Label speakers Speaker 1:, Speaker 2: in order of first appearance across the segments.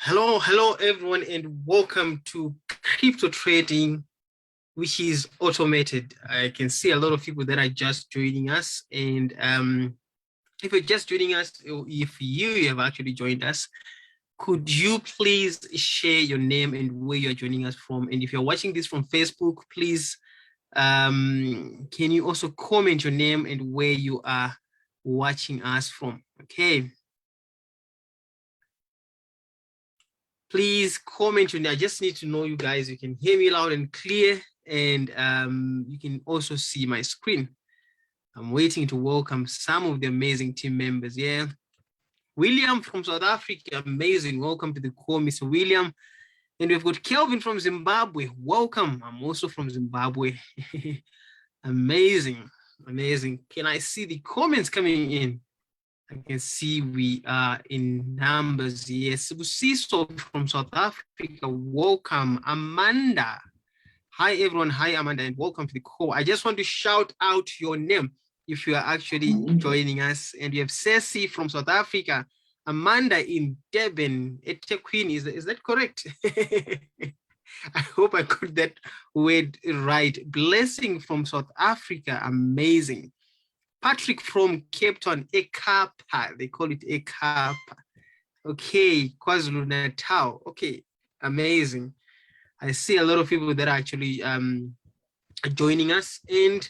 Speaker 1: Hello everyone, and welcome to crypto trading, which is automated. I can see a lot of people that are just joining us, and if you're just joining us, or if you have actually joined us, could you please share your name and where you're joining us from? And if you're watching this from Facebook, please can you also comment your name and where you are watching us from? Okay. Please comment your name. I just need to know you guys. You can hear me loud and clear, and you can also see my screen. I'm waiting to welcome some of the amazing team members. Yeah, William from South Africa, amazing. Welcome to the call, Mr. William. And we've got Kelvin from Zimbabwe. Welcome. I'm also from Zimbabwe. Amazing, amazing. Can I see the comments coming in? I can see we are in numbers. Yes, Busiso from South Africa. Welcome, Amanda. Hi, everyone. Hi, Amanda, and welcome to the call. I just want to shout out your name if you are actually joining us. And we have Ceci from South Africa, Amanda in Durban, Etequini. Is that correct? I hope I got that word right. Blessing from South Africa. Amazing. Patrick from Cape Town, Ekapa, they call it Ekapa. Okay, KwaZulu-Natal. Okay, amazing. I see a lot of people that are actually joining us, and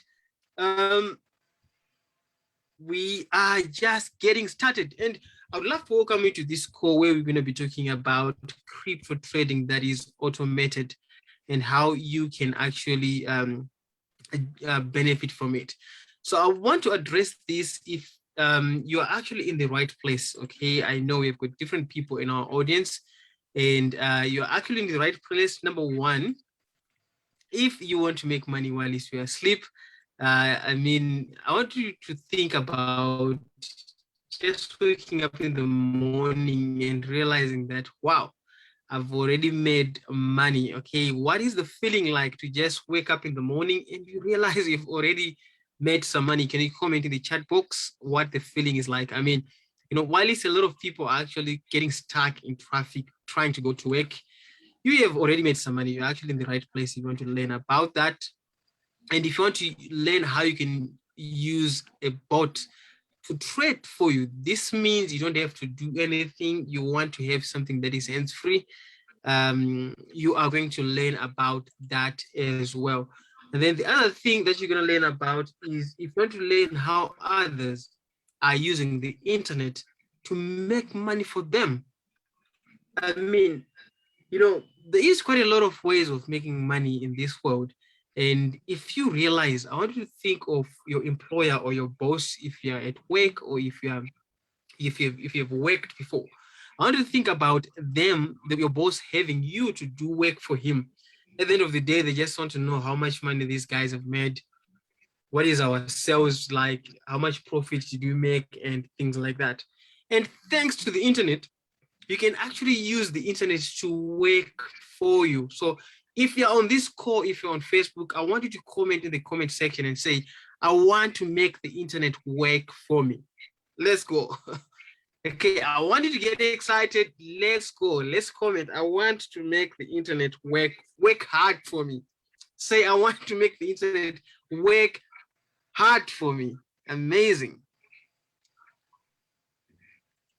Speaker 1: we are just getting started. And I would love to welcome you to this call where we're going to be talking about crypto trading that is automated and how you can actually benefit from it. So I want to address this if you're actually in the right place. Okay, I know we've got different people in our audience, and you're actually in the right place. Number one, if you want to make money while you're asleep, I mean, I want you to think about just waking up in the morning and realizing that, wow, I've already made money. Okay, what is the feeling like to just wake up in the morning and you realize you've already made some money? Can you comment in the chat box what the feeling is like? I mean, you know, while it's a lot of people are actually getting stuck in traffic trying to go to work, you have already made some money. You're actually in the right place. You want to learn about that. And if you want to learn how you can use a bot to trade for you, this means you don't have to do anything. You want to have something that is hands-free. You are going to learn about that as well. And then the other thing that you're going to learn about is if you want to learn how others are using the internet to make money for them. I mean, you know, there is quite a lot of ways of making money in this world. And if you realize, I want you to think of your employer or your boss if you're at work or if you've worked before. I want you to think about them, your boss having you to do work for him. At the end of the day, they just want to know how much money these guys have made. What is our sales like? How much profit did you make? And things like that. And thanks to the internet, you can actually use the internet to work for you. So if you're on this call, if you're on Facebook, I want you to comment in the comment section and say, I want to make the internet work for me. Let's go. Okay, I want you to get excited. Let's go. Let's comment. I want to make the internet work hard for me. Say, I want to make the internet work hard for me. Amazing.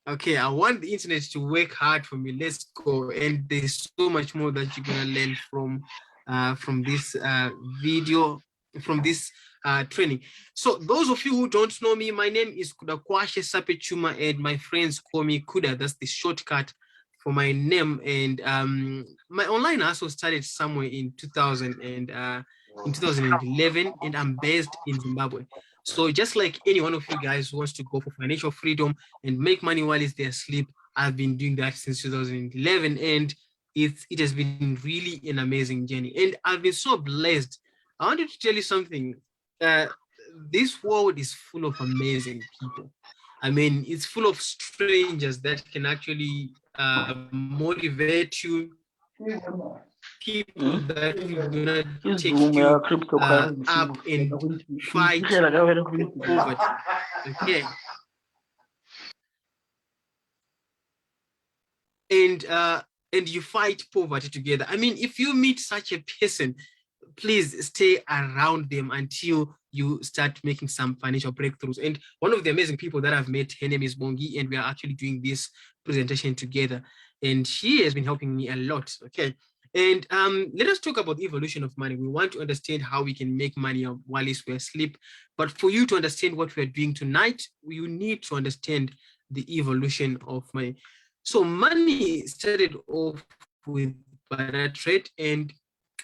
Speaker 1: Okay, I want the internet to work hard for me. Let's go. And there's so much more that you're gonna learn from this video, from this training. So those of you who don't know me, my name is Kudakwashe Sapechuma, and my friends call me Kuda. That's the shortcut for my name. And my online hustle started somewhere in 2011, and I'm based in Zimbabwe. So just like any one of you guys who wants to go for financial freedom and make money while they're asleep, I've been doing that since 2011, and it has been really an amazing journey. And I've been so blessed. I wanted to tell you something. This world is full of amazing people. I mean, it's full of strangers that can actually motivate you, people that are gonna take you up and fight poverty. Okay. And and you fight poverty together. I mean, if you meet such a person, please stay around them until you start making some financial breakthroughs. And one of the amazing people that I've met, her name is Bongi, and we are actually doing this presentation together. And she has been helping me a lot. Okay. And let us talk about the evolution of money. We want to understand how we can make money while we're asleep. But for you to understand what we're doing tonight, you need to understand the evolution of money. So money started off with barter trade, and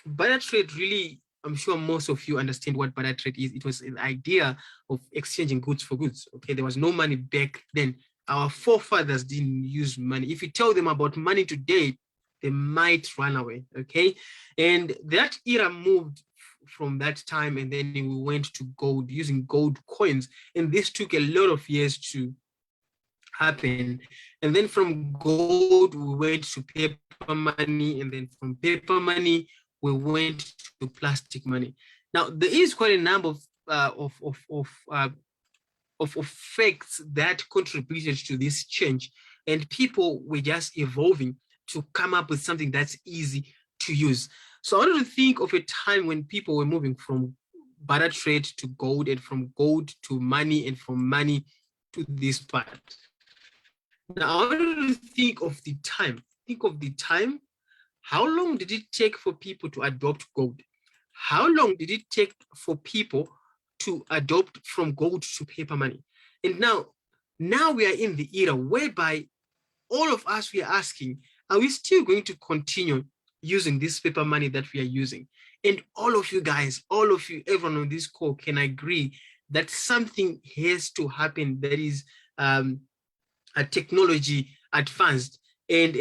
Speaker 1: barter trade really, I'm sure most of you understand what barter trade is. It was an idea of exchanging goods for goods. Okay, there was no money back then. Our forefathers didn't use money. If you tell them about money today, they might run away. Okay, and that era moved from that time, and then we went to gold, using gold coins, and this took a lot of years to happen. And then from gold, we went to paper money, and then from paper money, we went to plastic money. Now, there is quite a number of facts that contributed to this change, and people were just evolving to come up with something that's easy to use. So I wanted to think of a time when people were moving from barter trade to gold, and from gold to money, and from money to this part. Now, I wanted to think of the time. Think of the time. How long did it take for people to adopt gold? How long did it take for people to adopt from gold to paper money? And now we are in the era whereby all of us, we are asking, are we still going to continue using this paper money that we are using? And all of you guys, all of you, everyone on this call can agree that something has to happen that is a technology advanced, and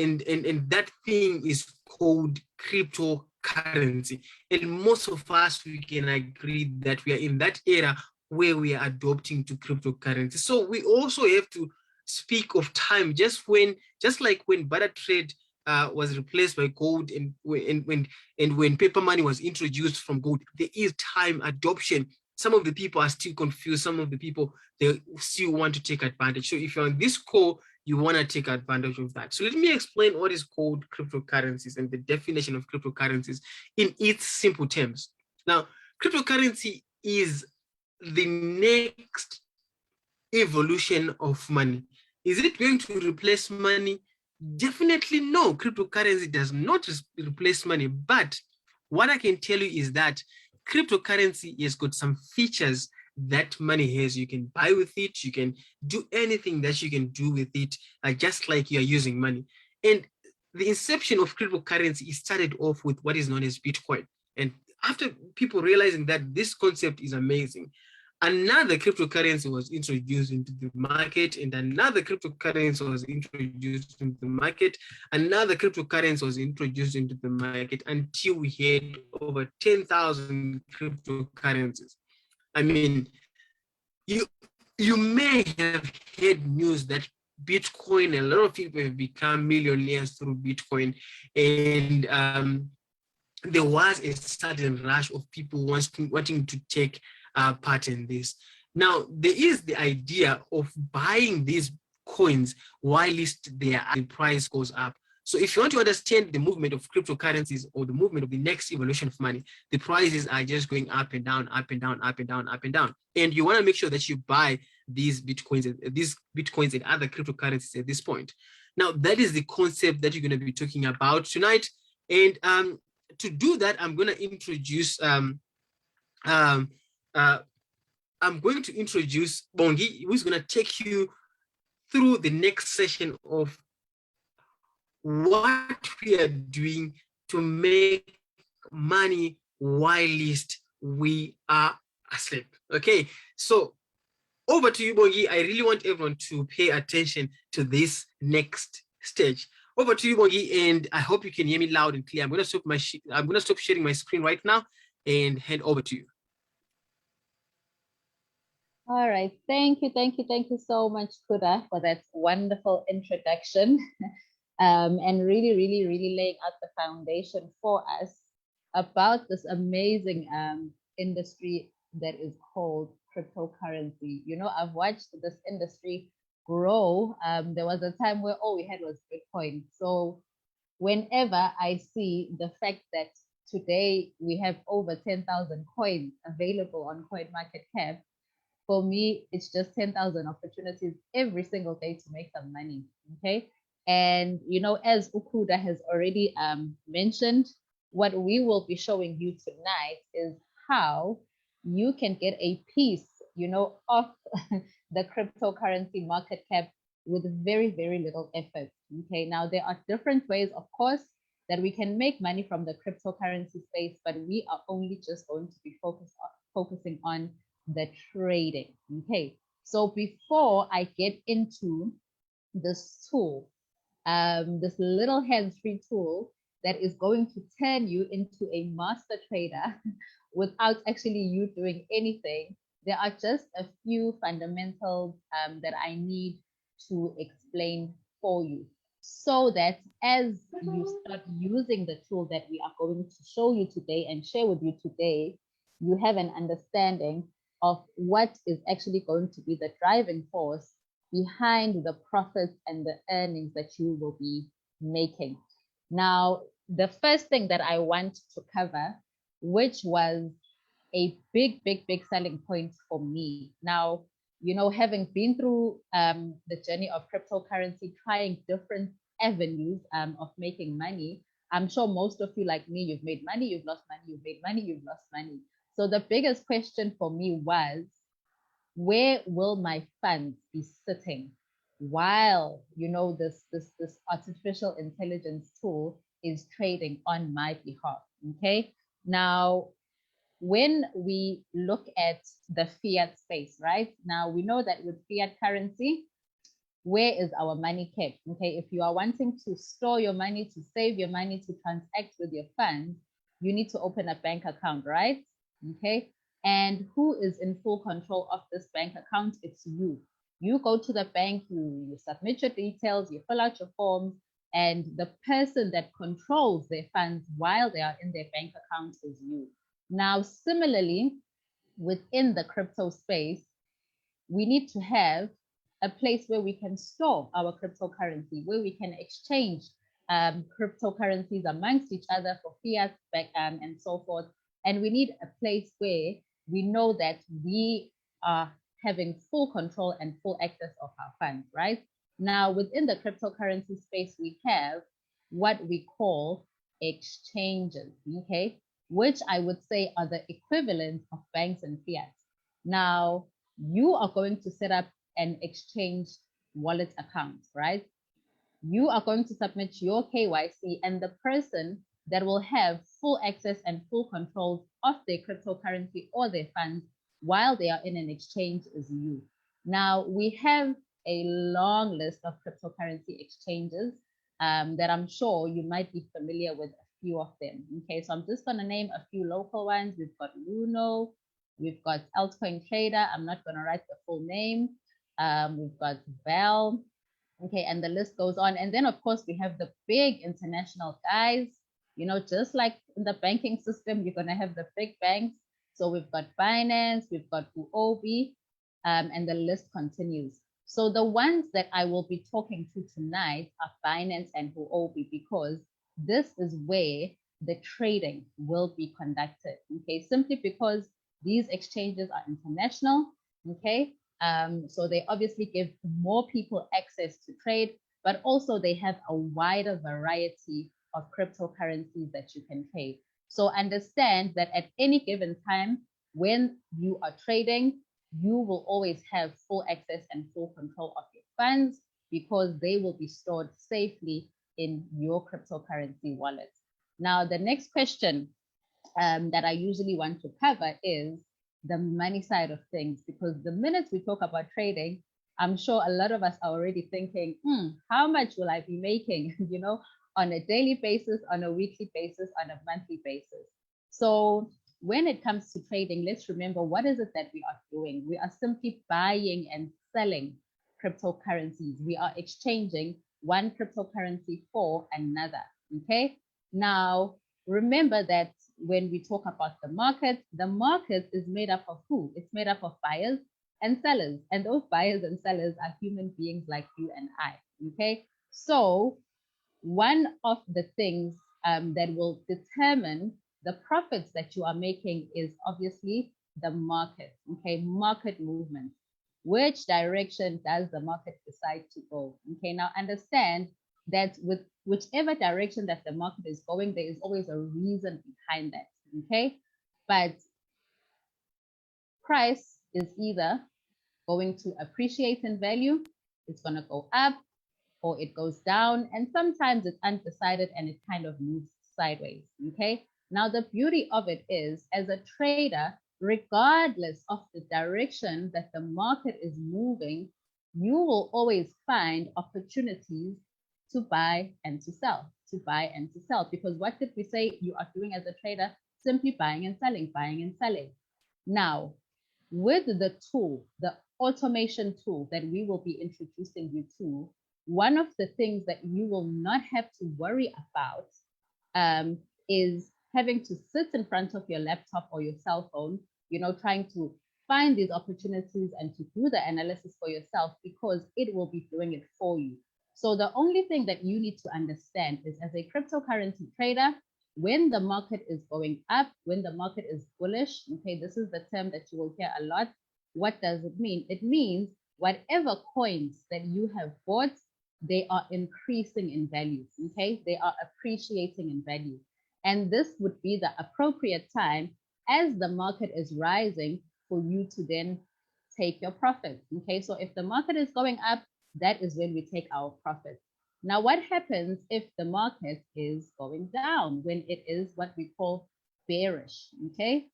Speaker 1: that thing is called cryptocurrency. And most of us, we can agree that we are in that era where we are adopting to cryptocurrency. So we also have to speak of time, just like when barter trade was replaced by gold, and when paper money was introduced from gold, there is time adoption. Some of the people are still confused. Some of the people, they still want to take advantage. So if you're on this call, you want to take advantage of that. So let me explain what is called cryptocurrencies and the definition of cryptocurrencies in its simple terms. Now, cryptocurrency is the next evolution of money. Is it going to replace money? Definitely no. Cryptocurrency does not replace money. But what I can tell you is that cryptocurrency has got some features that money has. You can buy with it, you can do anything that you can do with it, just like you're using money. And the inception of cryptocurrency, started off with what is known as Bitcoin. And after people realizing that this concept is amazing, another cryptocurrency was introduced into the market, and another cryptocurrency was introduced into the market, another cryptocurrency was introduced into the market, until we had over 10,000 cryptocurrencies. I mean, you may have heard news that Bitcoin, a lot of people have become millionaires through Bitcoin, and there was a sudden rush of people wanting to take part in this. Now, there is the idea of buying these coins whilst the price goes up. So if you want to understand the movement of cryptocurrencies, or the movement of the next evolution of money, the prices are just going up and down, up and down, up and down, up and down. And you want to make sure that you buy these bitcoins and other cryptocurrencies at this point. Now, that is the concept that you're going to be talking about tonight. And to do that, I'm going to introduce Bongi, who's going to take you through the next session of what we are doing to make money whilst we are asleep. Okay, so over to you, Bongi. I really want everyone to pay attention to this next stage. Over to you, Bongi, and I hope you can hear me loud and clear. I'm going to stop sharing my screen right now and hand over to you.
Speaker 2: All right, thank you so much, Kuda, for that wonderful introduction, and really laying out the foundation for us about this amazing industry that is called cryptocurrency. You know, I've watched this industry grow. There was a time where all we had was Bitcoin. So whenever I see the fact that today we have over 10,000 coins available on CoinMarketCap, for me, it's just 10,000 opportunities every single day to make some money. Okay. And, you know, as Ukuda has already mentioned, what we will be showing you tonight is how you can get a piece, you know, of the cryptocurrency market cap with very, very little effort. Okay. Now, there are different ways, of course, that we can make money from the cryptocurrency space, but we are only just going to be focusing on the trading. Okay, so before I get into this tool, this little hands-free tool that is going to turn you into a master trader without actually you doing anything, there are just a few fundamentals that I need to explain for you, so that as you start using the tool that we are going to show you today and share with you today, you have an understanding of what is actually going to be the driving force behind the profits and the earnings that you will be making. Now, the first thing that I want to cover, which was a big, big, big selling point for me. Now, you know, having been through the journey of cryptocurrency, trying different avenues of making money, I'm sure most of you, like me, you've made money, you've lost money, you've made money, you've lost money. So the biggest question for me was, where will my funds be sitting while, you know, this artificial intelligence tool is trading on my behalf? Okay. Now, when we look at the fiat space, right? Now we know that with fiat currency, where is our money kept? Okay, if you are wanting to store your money, to save your money, to transact with your funds, you need to open a bank account, right? Okay, and who is in full control of this bank account? It's you. You go to the bank, you submit your details, you fill out your forms, and the person that controls their funds while they are in their bank account is you. Now, similarly, within the crypto space, we need to have a place where we can store our cryptocurrency, where we can exchange cryptocurrencies amongst each other for fiat and so forth. And we need a place where we know that we are having full control and full access of our funds, right? Now, within the cryptocurrency space, we have what we call exchanges, okay, which I would say are the equivalent of banks and fiat. Now, you are going to set up an exchange wallet account, right? You are going to submit your KYC, and the person that will have full access and full control of their cryptocurrency or their funds while they are in an exchange is you. Now, we have a long list of cryptocurrency exchanges that I'm sure you might be familiar with a few of them. Okay, so I'm just going to name a few local ones. We've got Luno, we've got Altcoin Trader. I'm not going to write the full name. We've got Val. Okay, and the list goes on. And then, of course, we have the big international guys. You know, just like in the banking system, you're going to have the big banks. So we've got Binance, we've got Huobi, and the list continues. So the ones that I will be talking to tonight are Binance and Huobi, because this is where the trading will be conducted. Okay, simply because these exchanges are international. Okay, so they obviously give more people access to trade, but also they have a wider variety of cryptocurrencies that you can trade. So understand that at any given time, when you are trading, you will always have full access and full control of your funds, because they will be stored safely in your cryptocurrency wallet. Now, the next question that I usually want to cover is the money side of things, because the minute we talk about trading, I'm sure a lot of us are already thinking, how much will I be making, you know, on a daily basis, on a weekly basis, on a monthly basis. So when it comes to trading, let's remember, what is it that we are doing? We are simply buying and selling cryptocurrencies. We are exchanging one cryptocurrency for another, okay? Now, remember that when we talk about the market is made up of who? It's made up of buyers and sellers. And those buyers and sellers are human beings like you and I. Okay. So one of the things that will determine the profits that you are making is obviously the market. Okay. Market movement. Which direction does the market decide to go? Okay. Now understand that with whichever direction that the market is going, there is always a reason behind that. Okay. But price is either going to appreciate in value, it's going to go up, or it goes down. And sometimes it's undecided and it kind of moves sideways. Okay. Now, the beauty of it is, as a trader, regardless of the direction that the market is moving, you will always find opportunities to buy and to sell, to buy and to sell. Because what did we say you are doing as a trader? Simply buying and selling, buying and selling. Now, with the tool, the automation tool that we will be introducing you to, one of the things that you will not have to worry about is having to sit in front of your laptop or your cell phone, trying to find these opportunities and to do the analysis for yourself, because it will be doing it for you. So the only thing that you need to understand is, as a cryptocurrency trader, when the market is going up, when the market is bullish, okay, this is the term that you will hear a lot. What does it mean? It means whatever coins that you have bought, they are increasing in value, okay? They are appreciating in value. And this would be the appropriate time, as the market is rising, for you to then take your profit, okay? So if the market is going up, that is when we take our profit. Now, what happens if the market is going down, when it is what we call bearish, okay?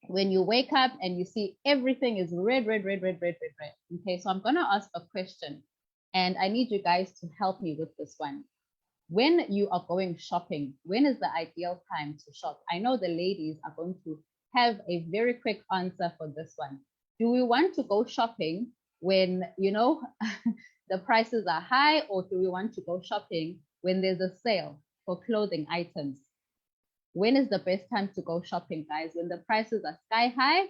Speaker 2: When you wake up and you see everything is red, red, red, red, red, red, red. Okay, so I'm going to ask a question and I need you guys to help me with this one. When you are going shopping, when is the ideal time to shop? I know the ladies are going to have a very quick answer for this one. Do we want to go shopping when, the prices are high, or do we want to go shopping when there's a sale for clothing items? When is the best time to go shopping, guys? When the prices are sky high,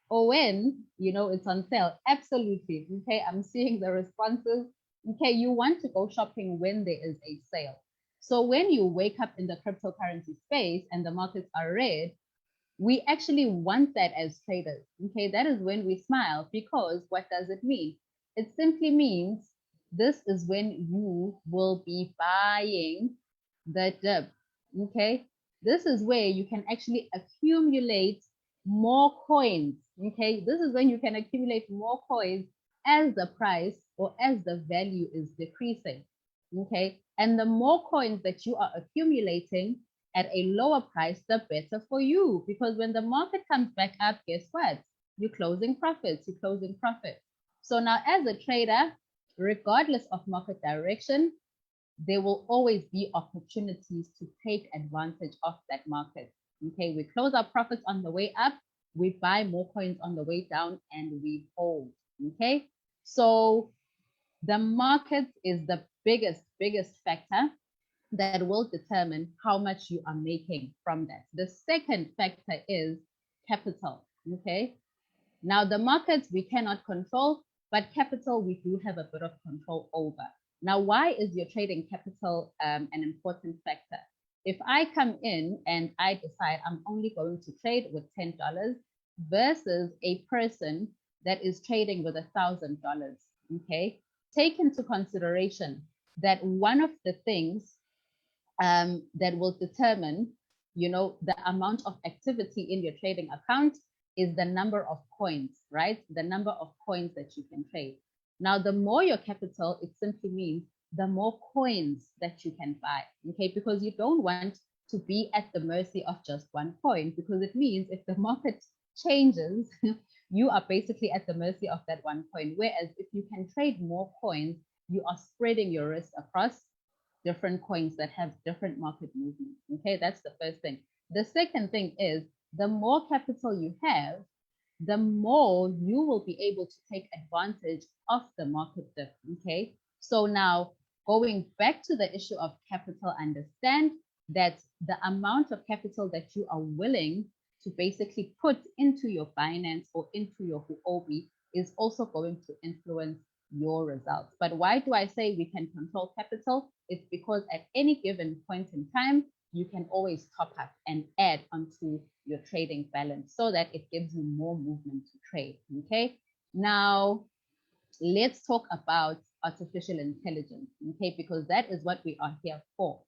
Speaker 2: or when, it's on sale? Absolutely. Okay, I'm seeing the responses. Okay, you want to go shopping when there is a sale. So when you wake up in the cryptocurrency space and the markets are red, we actually want that as traders. Okay, that is when we smile, because what does it mean? It simply means this is when you will be buying the dip. Okay, this is where you can actually accumulate more coins. Okay, this is when you can accumulate more coins as the price or as the value is decreasing. Okay, and the more coins that you are accumulating at a lower price, the better for you, because when the market comes back up, guess what? You're closing profits, you're closing profits. So now, as a trader, regardless of market direction, there will always be opportunities to take advantage of that market. Okay, we close our profits on the way up, we buy more coins on the way down, and we hold. Okay, so the market is the biggest factor that will determine how much you are making from that. The second factor is capital. Okay, now the markets we cannot control, but capital we do have a bit of control over. Now, why is your trading capital an important factor? If I come in and I decide I'm only going to trade with $10 versus a person that is trading with $1,000, okay, take into consideration that one of the things that will determine, the amount of activity in your trading account is the number of coins, right? The number of coins that you can trade. Now, the more your capital, it simply means the more coins that you can buy, okay? Because you don't want to be at the mercy of just one coin, because it means if the market changes, you are basically at the mercy of that one coin. Whereas if you can trade more coins, you are spreading your risk across different coins that have different market movements. Okay, that's the first thing. The second thing is, the more capital you have, the more you will be able to take advantage of the market dip. Okay, so now going back to the issue of capital, understand that the amount of capital that you are willing to basically put into your Binance or into your Huobi is also going to influence your results. But why do I say we can control capital? It's because at any given point in time, you can always top up and add onto your trading balance so that it gives you more movement to trade. Okay. Now, let's talk about artificial intelligence. Okay, because that is what we are here for.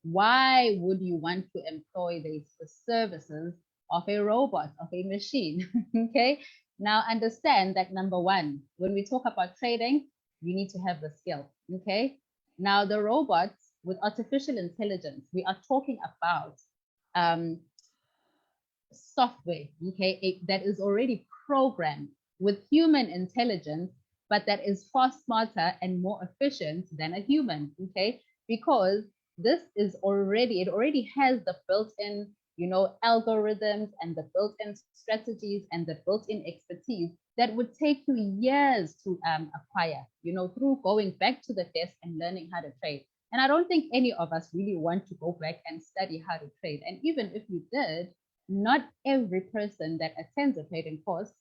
Speaker 2: Why would you want to employ the services of a robot, of a machine? Okay. Now understand that number one, when we talk about trading, you need to have the skill. Okay. Now the robots with artificial intelligence, we are talking about software, okay, that is already programmed with human intelligence, but that is far smarter and more efficient than a human, okay, because this is already, it already has the built-in, you know, algorithms and the built-in strategies and the built-in expertise that would take you years to acquire, you know, through going back to the desk and learning how to trade. And I don't think any of us really want to go back and study how to trade. And even if you did, not every person that attends a trading course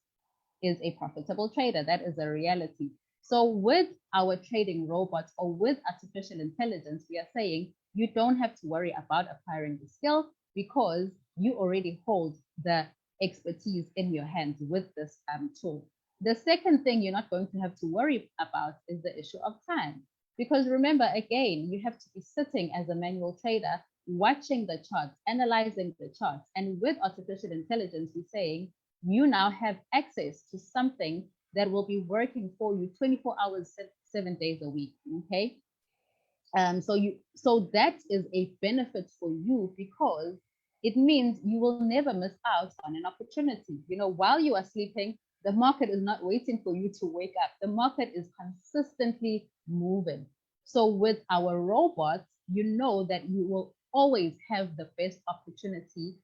Speaker 2: is a profitable trader. That is a reality. So with our trading robots or with artificial intelligence, we are saying you don't have to worry about acquiring the skill because you already hold the expertise in your hands with this tool. The second thing you're not going to have to worry about is the issue of time. Because remember, again, you have to be sitting as a manual trader, watching the charts, analyzing the charts. And with artificial intelligence, we're saying you now have access to something that will be working for you 24 hours, 7 days a week. Okay. So that is a benefit for you because it means you will never miss out on an opportunity. You know, while you are sleeping, the market is not waiting for you to wake up. The market is consistently moving. So with our robots, you know that you will always have the best opportunity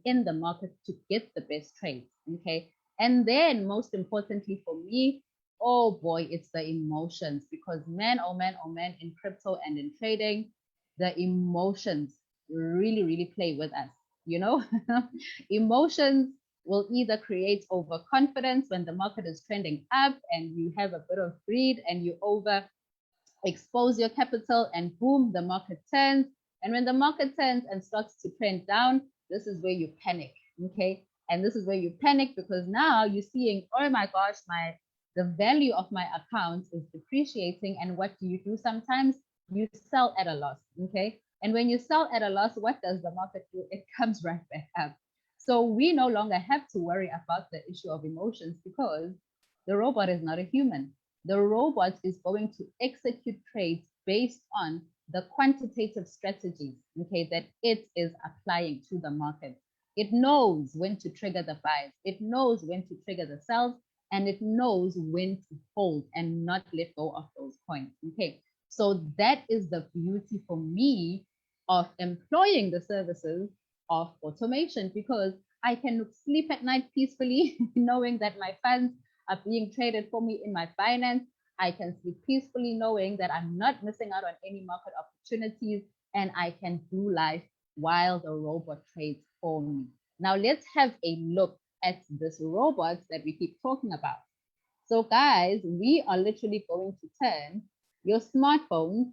Speaker 2: in the market to get the best trades. Okay. And then most importantly for me, oh boy, it's the emotions because man, oh man, oh man, in crypto and in trading, the emotions really, really play with us. You know, emotions will either create overconfidence when the market is trending up and you have a bit of greed and you over expose your capital and boom, the market turns. And when the market turns and starts to trend down, this is where you panic. Okay. And this is where you panic because now you're seeing, oh my gosh, the value of my account is depreciating. And what do you do sometimes? You sell at a loss. Okay. And when you sell at a loss, what does the market do? It comes right back up. So we no longer have to worry about the issue of emotions because the robot is not a human. The robot is going to execute trades based on the quantitative strategies, okay, that it is applying to the market. It knows when to trigger the buys, it knows when to trigger the sells, and it knows when to hold and not let go of those coins. Okay, so that is the beauty for me of employing the services of automation because I can sleep at night peacefully knowing that my funds are being traded for me in my Binance. I can sleep peacefully knowing that I'm not missing out on any market opportunities and I can do life while the robot trades for me. Now let's have a look at this robot that we keep talking about. So guys, we are literally going to turn your smartphone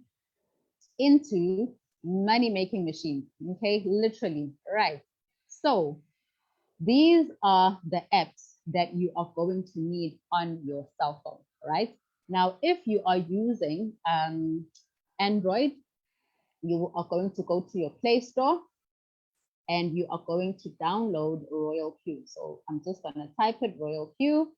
Speaker 2: into money-making machines, okay? Literally, right? So these are the apps that you are going to need on your cell phone, right? Now, if you are using Android, you are going to go to your Play Store and you are going to download Royal Q. So I'm just going to type it Royal Q.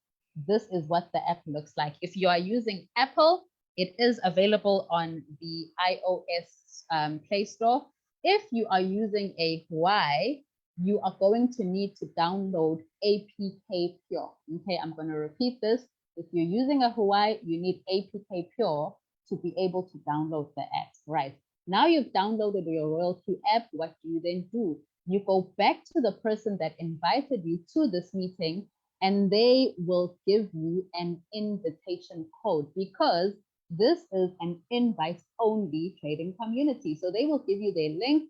Speaker 2: This is what the app looks like. If you are using Apple, it is available on the iOS Play Store. If you are using a Huawei, you are going to need to download APK Pure. Okay, I'm going to repeat this. If you're using a Huawei, you need APK Pure to be able to download the app, right? Now you've downloaded your Royal Q app, what do you then do? You go back to the person that invited you to this meeting and they will give you an invitation code because this is an invite-only trading community. So they will give you their link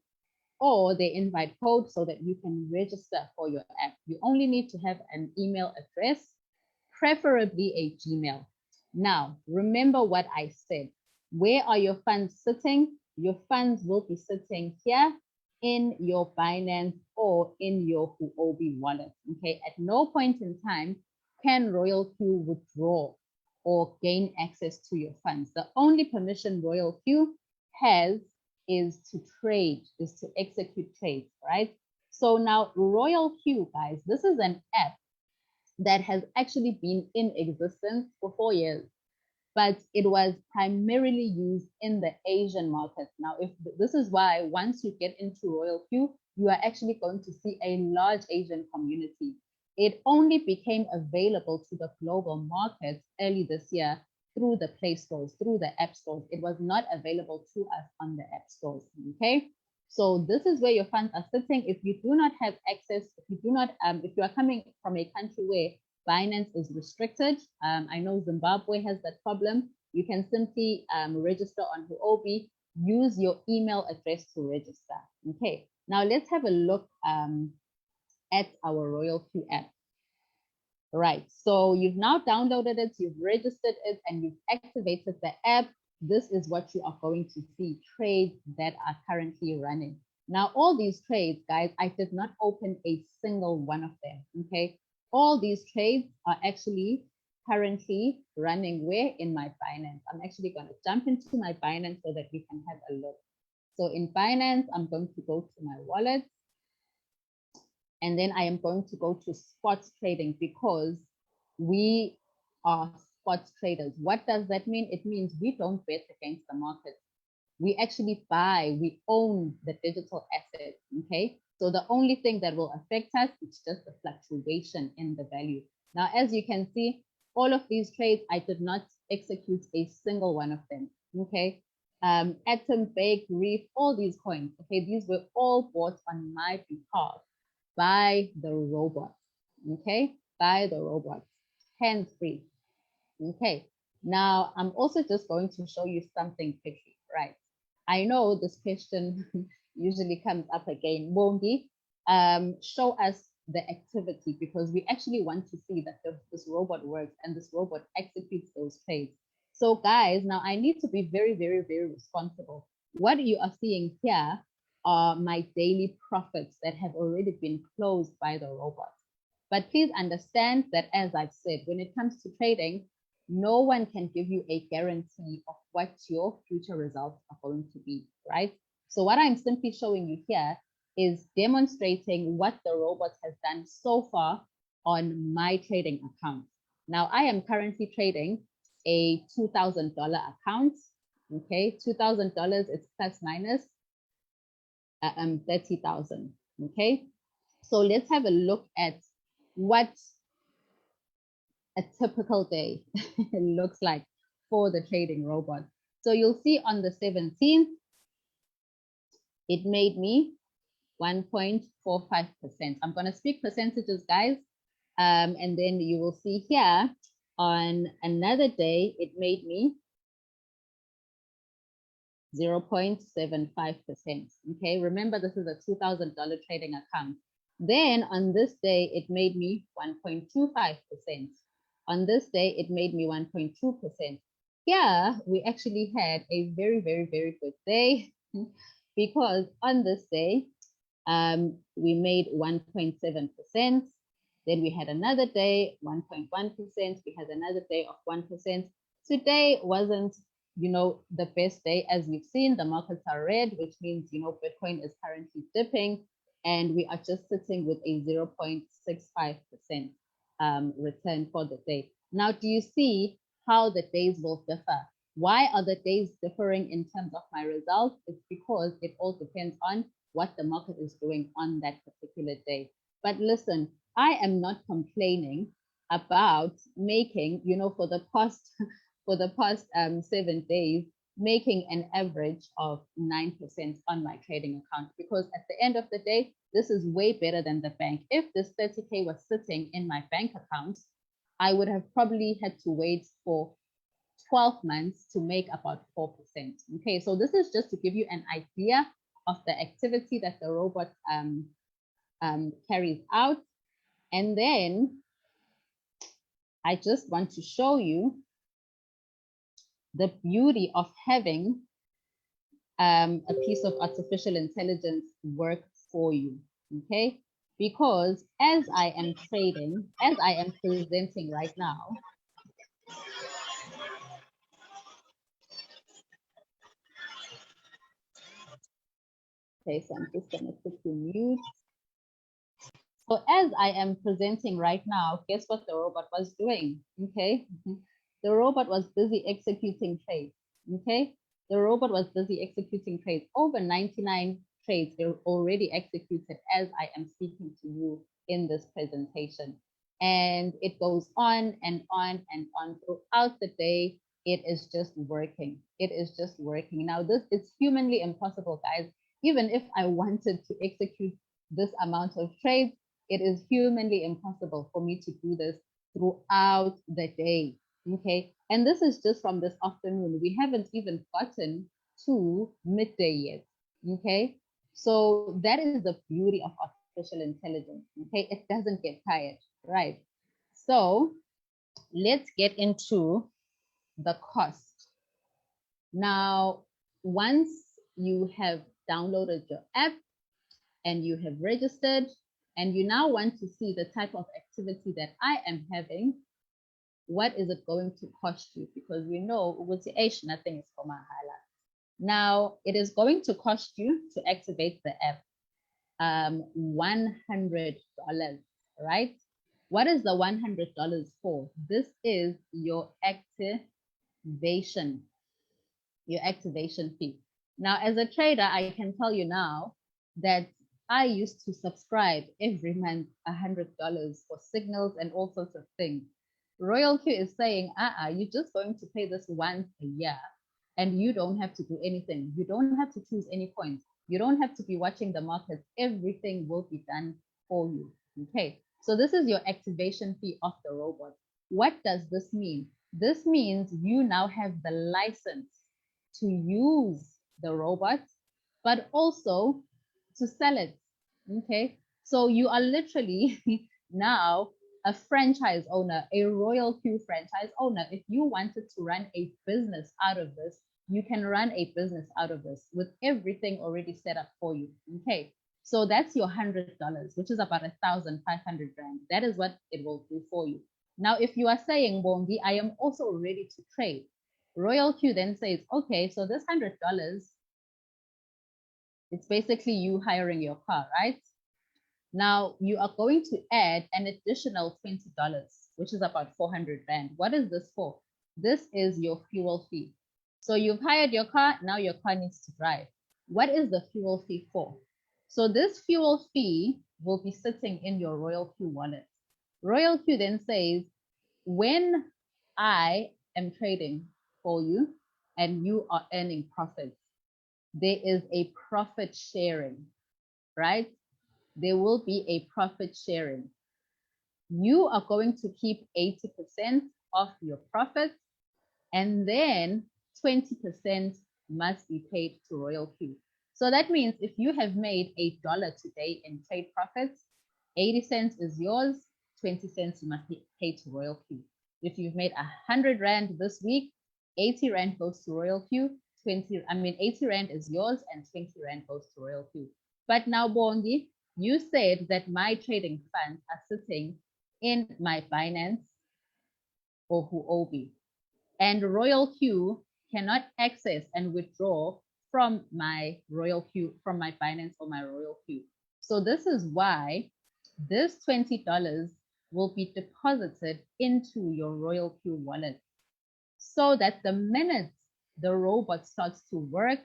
Speaker 2: or the invite code so that you can register for your app. You only need to have an email address, preferably a Gmail. Now, remember what I said. Where are your funds sitting? Your funds will be sitting here in your Binance or in your Huobi wallet. Okay, at no point in time can Royal Q withdraw or gain access to your funds. The only permission Royal Q has is to trade, is to execute trades, right? So now Royal Q, guys, this is an app that has actually been in existence for 4 years, but it was primarily used in the Asian market. Now, if this is why once you get into Royal Q, you are actually going to see a large Asian community. It only became available to the global markets early this year through the Play stores, through the app stores. It was not available to us on the app stores, okay? So this is where your funds are sitting. If you do not have access, if you do not, if you are coming from a country where Binance is restricted, I know Zimbabwe has that problem. You can simply register on Huobi, use your email address to register. Okay, now let's have a look at our Royal Q app. Right, so you've now downloaded it, you've registered it, and you've activated the app. This is what you are going to see, trades that are currently running. Now, all these trades, guys, I did not open a single one of them, okay? All these trades are actually currently running where? In my Binance. I'm actually going to jump into my Binance so that we can have a look. So in Binance, I'm going to go to my wallet. And then I am going to go to spot trading because we are spot traders. What does that mean? It means we don't bet against the market. We actually buy, we own the digital asset, okay? So the only thing that will affect us is just the fluctuation in the value. Now, as you can see, all of these trades, I did not execute a single one of them, okay? Atom, Bake, Reef, all these coins, okay? These were all bought on my behalf by the robot, okay? By the robot, hands-free, okay? Now, I'm also just going to show you something quickly, right? I know this question usually comes up again. Bongi, show us the activity because we actually want to see that this robot works and this robot executes those trades. So guys, now I need to be very, very, very responsible. What you are seeing here are my daily profits that have already been closed by the robot. But please understand that, as I've said, when it comes to trading, no one can give you a guarantee of what your future results are going to be, right? So what I'm simply showing you here is demonstrating what the robot has done so far on my trading account. Now, I am currently trading a $2,000 account, okay? $2,000, it's plus minus 30,000, okay? So let's have a look at what a typical day looks like for the trading robot. So you'll see on the 17th, it made me 1.45%. I'm going to speak percentages, guys. And then you will see here on another day, it made me 0.75%. Okay, remember this is a $2,000 trading account. Then on this day, it made me 1.25%. On this day, it made me 1.2%. Here, we actually had a very, very, very good day because on this day, we made 1.7%. Then we had another day, 1.1%. We had another day of 1%. Today wasn't, you know, the best day. As we've seen, the markets are red, which means, you know, Bitcoin is currently dipping, and we are just sitting with a 0.65% return for the day. Now, do you see how the days will differ? Why are the days differing in terms of my results? It's because it all depends on what the market is doing on that particular day. But listen, I am not complaining about making, you know, for the past 7 days, making an average of 9% on my trading account, because at the end of the day, this is way better than the bank. If this 30K was sitting in my bank account, I would have probably had to wait for 12 months to make about 4%. Okay, so this is just to give you an idea of the activity that the robot carries out. And then I just want to show you the beauty of having a piece of artificial intelligence work for you, okay? Because as I am trading, as I am presenting right now, okay, so I'm just gonna quickly mute. So as I am presenting right now, guess what the robot was doing, okay? The robot was busy executing trades, okay? The robot was busy executing trades. Over 99 trades were already executed as I am speaking to you in this presentation. And it goes on and on and on throughout the day. It is just working. It is just working. Now, this is humanly impossible, guys. Even if I wanted to execute this amount of trades, it is humanly impossible for me to do this throughout the day. Okay, and this is just from this afternoon. We haven't even gotten to midday yet. Okay, so that is the beauty of artificial intelligence. Okay, it doesn't get tired, right? So let's get into the cost. Now, once you have downloaded your app and you have registered and you now want to see the type of activity that I am having, what is it going to cost you? Because we know with the age, nothing is for mahala. Now, it is going to cost you to activate the app $100, right? What is the $100 for? This is your activation fee. Now, as a trader, I can tell you now that I used to subscribe every month $100 for signals and all sorts of things. Royal Q is saying, you're just going to pay this once a year and you don't have to do anything. You don't have to choose any points. You don't have to be watching the markets. Everything will be done for you. Okay, so this is your activation fee of the robot. What does this mean? This means you now have the license to use the robot, but also to sell it. Okay, so you are literally now a franchise owner, a Royal Q franchise owner. If you wanted to run a business out of this, you can run a business out of this with everything already set up for you. Okay, so that's your $100, which is about 1,500 rand. That is what it will do for you. Now, if you are saying, Bongi, I am also ready to trade, Royal Q then says, okay, so this $100, it's basically you hiring your car, right? Now you are going to add an additional $20, which is about 400 rand. What is this for? This is your fuel fee. So you've hired your car, now your car needs to drive. What is the fuel fee for? So this fuel fee will be sitting in your Royal Q wallet. Royal Q then says, when I am trading for you and you are earning profits, there is a profit sharing, right? There will be a profit sharing. You are going to keep 80% of your profits, and then 20% must be paid to Royal Q. So that means if you have made $1 today in trade profits, 80 cents is yours, 20 cents you must pay to Royal Q. If you've made 100 rand this week, 80 rand goes to Royal Q, 80 rand is yours and 20 rand goes to Royal Q. But now, Bongi, you said that my trading funds are sitting in my Binance or Huobi, and Royal Q cannot access and withdraw from my Royal Q, from my Binance or my Royal Q. So this is why this $20 will be deposited into your Royal Q wallet, so that the minute the robot starts to work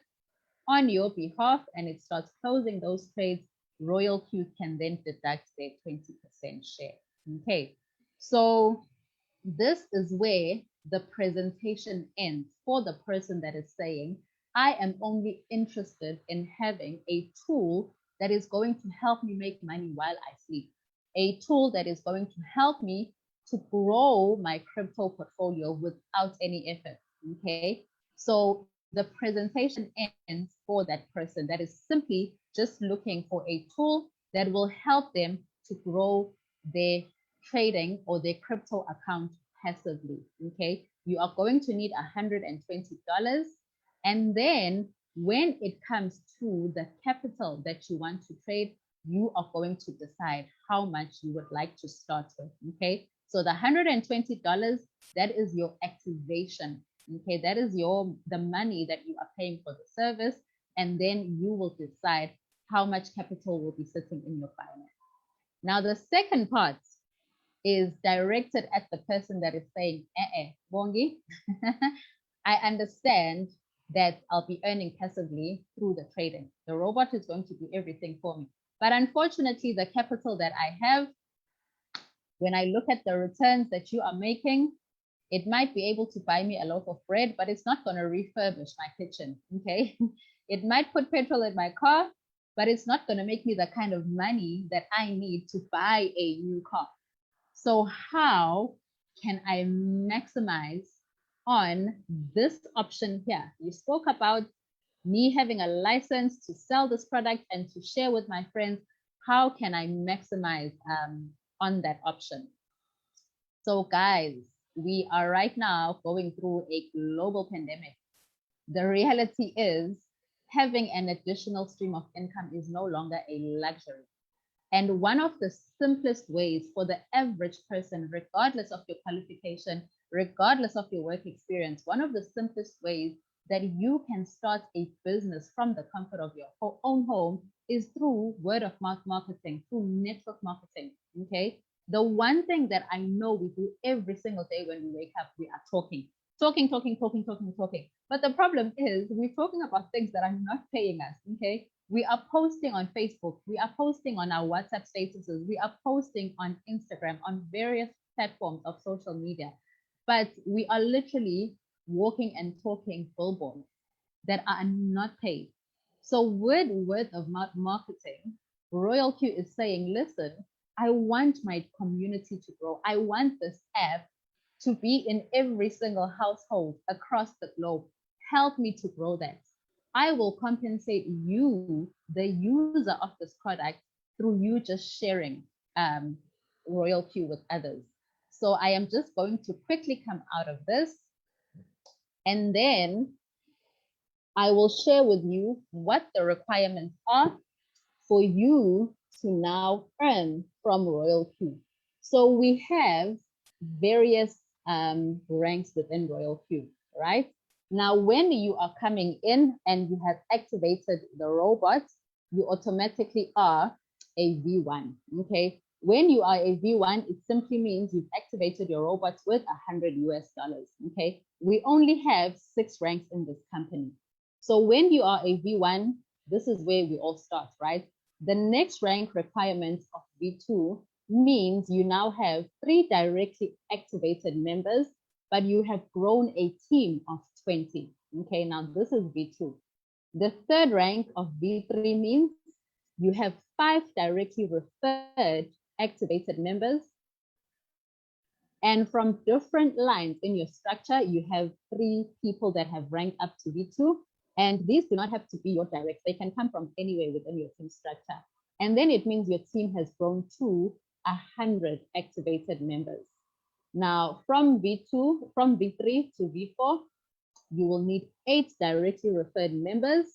Speaker 2: on your behalf and it starts closing those trades, Royal Q can then deduct their 20% share. Okay, so this is where the presentation ends for the person that is saying, I am only interested in having a tool that is going to help me make money while I sleep, a tool that is going to help me to grow my crypto portfolio without any effort. Okay, so the presentation ends for that person that is simply just looking for a tool that will help them to grow their trading or their crypto account passively. Okay, you are going to need $120. And then when it comes to the capital that you want to trade, you are going to decide how much you would like to start with. Okay, so the $120, that is your activation. Okay, that is the money that you are paying for the service, and then you will decide how much capital will be sitting in your finance. Now, the second part is directed at the person that is saying, Bongi, I understand that I'll be earning passively through the trading. The robot is going to do everything for me. But unfortunately, the capital that I have, when I look at the returns that you are making, it might be able to buy me a loaf of bread, but it's not going to refurbish my kitchen. Okay. It might put petrol in my car, but it's not going to make me the kind of money that I need to buy a new car. So how can I maximize on this option here? You spoke about me having a license to sell this product and to share with my friends. How can I maximize on that option? So guys, we are right now going through a global pandemic. The reality is having an additional stream of income is no longer a luxury. And one of the simplest ways for the average person, regardless of your qualification, regardless of your work experience, one of the simplest ways that you can start a business from the comfort of your own home is through word of mouth marketing, through network marketing. Okay. The one thing that I know we do every single day when we wake up, we are talking. But the problem is we're talking about things that are not paying us. Okay. We are posting on Facebook. We are posting on our WhatsApp statuses. We are posting on Instagram, on various platforms of social media. But we are literally walking and talking billboards that are not paid. So with word of mouth marketing, Royal Q is saying, listen, I want my community to grow. I want this app to be in every single household across the globe. Help me to grow that. I will compensate you, the user of this product, through you just sharing Royal Q with others. So I am just going to quickly come out of this, and then I will share with you what the requirements are for you to now earn from Royal Q. So we have various ranks within Royal Q, right? Now, when you are coming in and you have activated the robot, you automatically are a V1, okay? When you are a V1, it simply means you've activated your robot with $100 US, okay? We only have 6 ranks in this company. So when you are a V1, this is where we all start, right? The next rank requirement of V2 means you now have 3 directly activated members, but you have grown a team of 20. Okay, now this is V2. The third rank of V3 means you have 5 directly referred activated members. And from different lines in your structure, you have 3 people that have ranked up to V2. And these do not have to be your directs. They can come from anywhere within your team structure. And then it means your team has grown to 100 activated members. Now, from V3 to V4, you will need 8 directly referred members,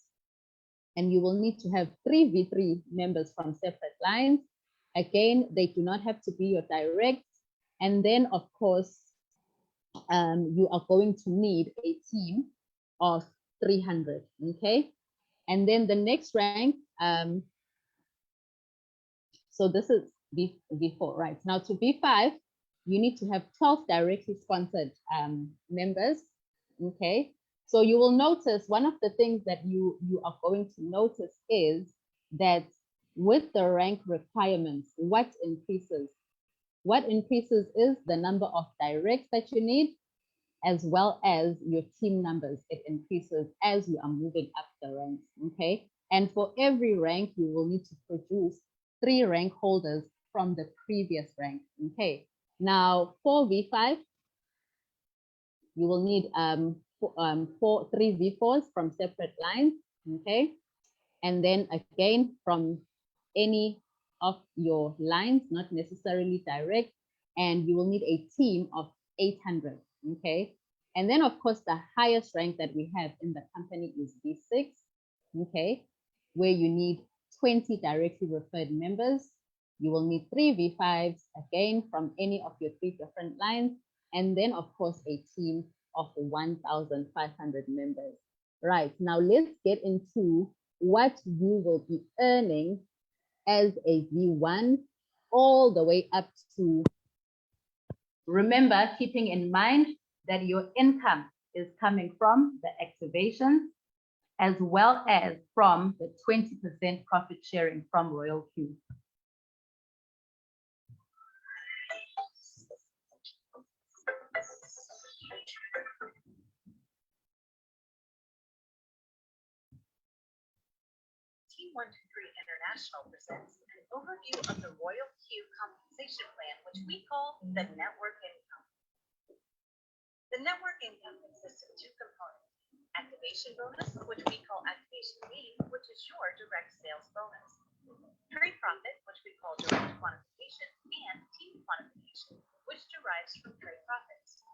Speaker 2: and you will need to have 3 V3 members from separate lines. Again, they do not have to be your direct. And then, of course, you are going to need a team of 300, okay? And then the next rank, so this is V4, right? Now to V5, you need to have 12 directly sponsored members, okay? So you will notice one of the things that you are going to notice is that with the rank requirements, what increases? What increases is the number of directs that you need, as well as your team numbers. It increases as you are moving up the ranks, okay? And for every rank, you will need to produce 3 rank holders from the previous rank, okay? Now, for V5, you will need 3 V4s from separate lines, okay? And then again, from any of your lines, not necessarily direct, and you will need a team of 800, okay? And then of course, the highest rank that we have in the company is V6, okay? Where you need 20 directly referred members. You will need 3 V5s, again, from any of your 3 different lines. And then of course, a team of 1,500 members. Right, now let's get into what you will be earning as a V1 all the way up to, remember, keeping in mind that your income is coming from the activation as well as from the 20% profit sharing from Royal Q.
Speaker 3: Team 123 International presents an overview of the Royal Q compensation plan, which we call the network income. The network income consists of 2 components: activation bonus, which we call activation gain, which is your direct sales bonus; trade profit, which we call direct quantification; and team quantification, which derives from trade profits.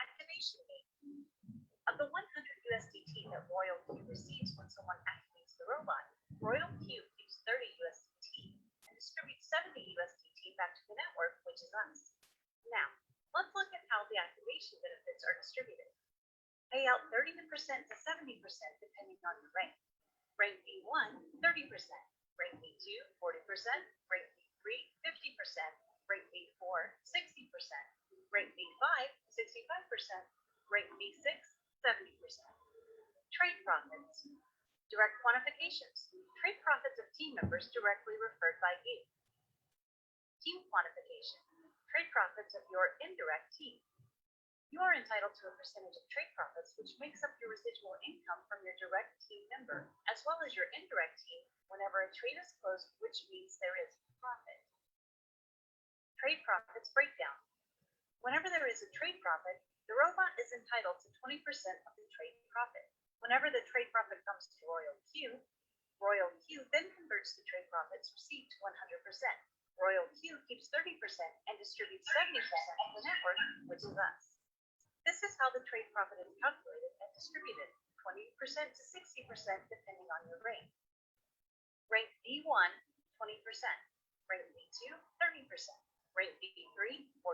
Speaker 3: Activation gain. Of the 100 USDT that Royal Q receives when someone activates the robot, Royal Q keeps 30 USDT and distributes 70 USDT back to the network, which is us. Now, let's look at how the activation benefits are distributed. Pay out 30% to 70% depending on your rank. Rank B1, 30%. Rank B2, 40%. Rank B3, 50%. Rank B4, 60%. Rank B5, 65%. Rank B6, 70%. Trade profits. Direct quantifications. Trade profits of team members directly referred by you. Team quantification. Trade profits of your indirect team. You are entitled to a percentage of trade profits, which makes up your residual income from your direct team member, as well as your indirect team whenever a trade is closed, which means there is profit. Trade profits breakdown. Whenever there is a trade profit, the robot is entitled to 20% of the trade profit. Whenever the trade profit comes to Royal Q then converts the trade profits received to 100%. Royal Q keeps 30% and distributes 70% to the network, which is us. This is how the trade profit is calculated and distributed, 20% to 60% depending on your rank. Rank B1, 20%. Rank B2, 30%. Rank B3, 40%.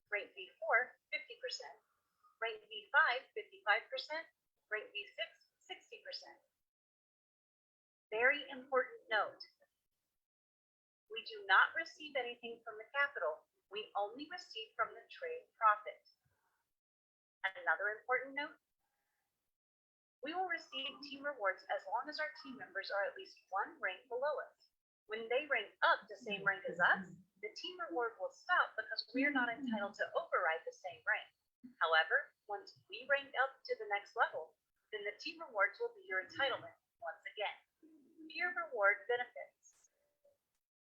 Speaker 3: Rank B4, 50%. Rank B5, 55%. Rank B6, 60%. Very important note. We do not receive anything from the capital. We only receive from the trade profit. Another important note, we will receive team rewards as long as our team members are at least 1 rank below us. When they rank up the same rank as us, the team reward will stop because we are not entitled to override the same rank. However, once we rank up to the next level, then the team rewards will be your entitlement once again. Peer reward benefits.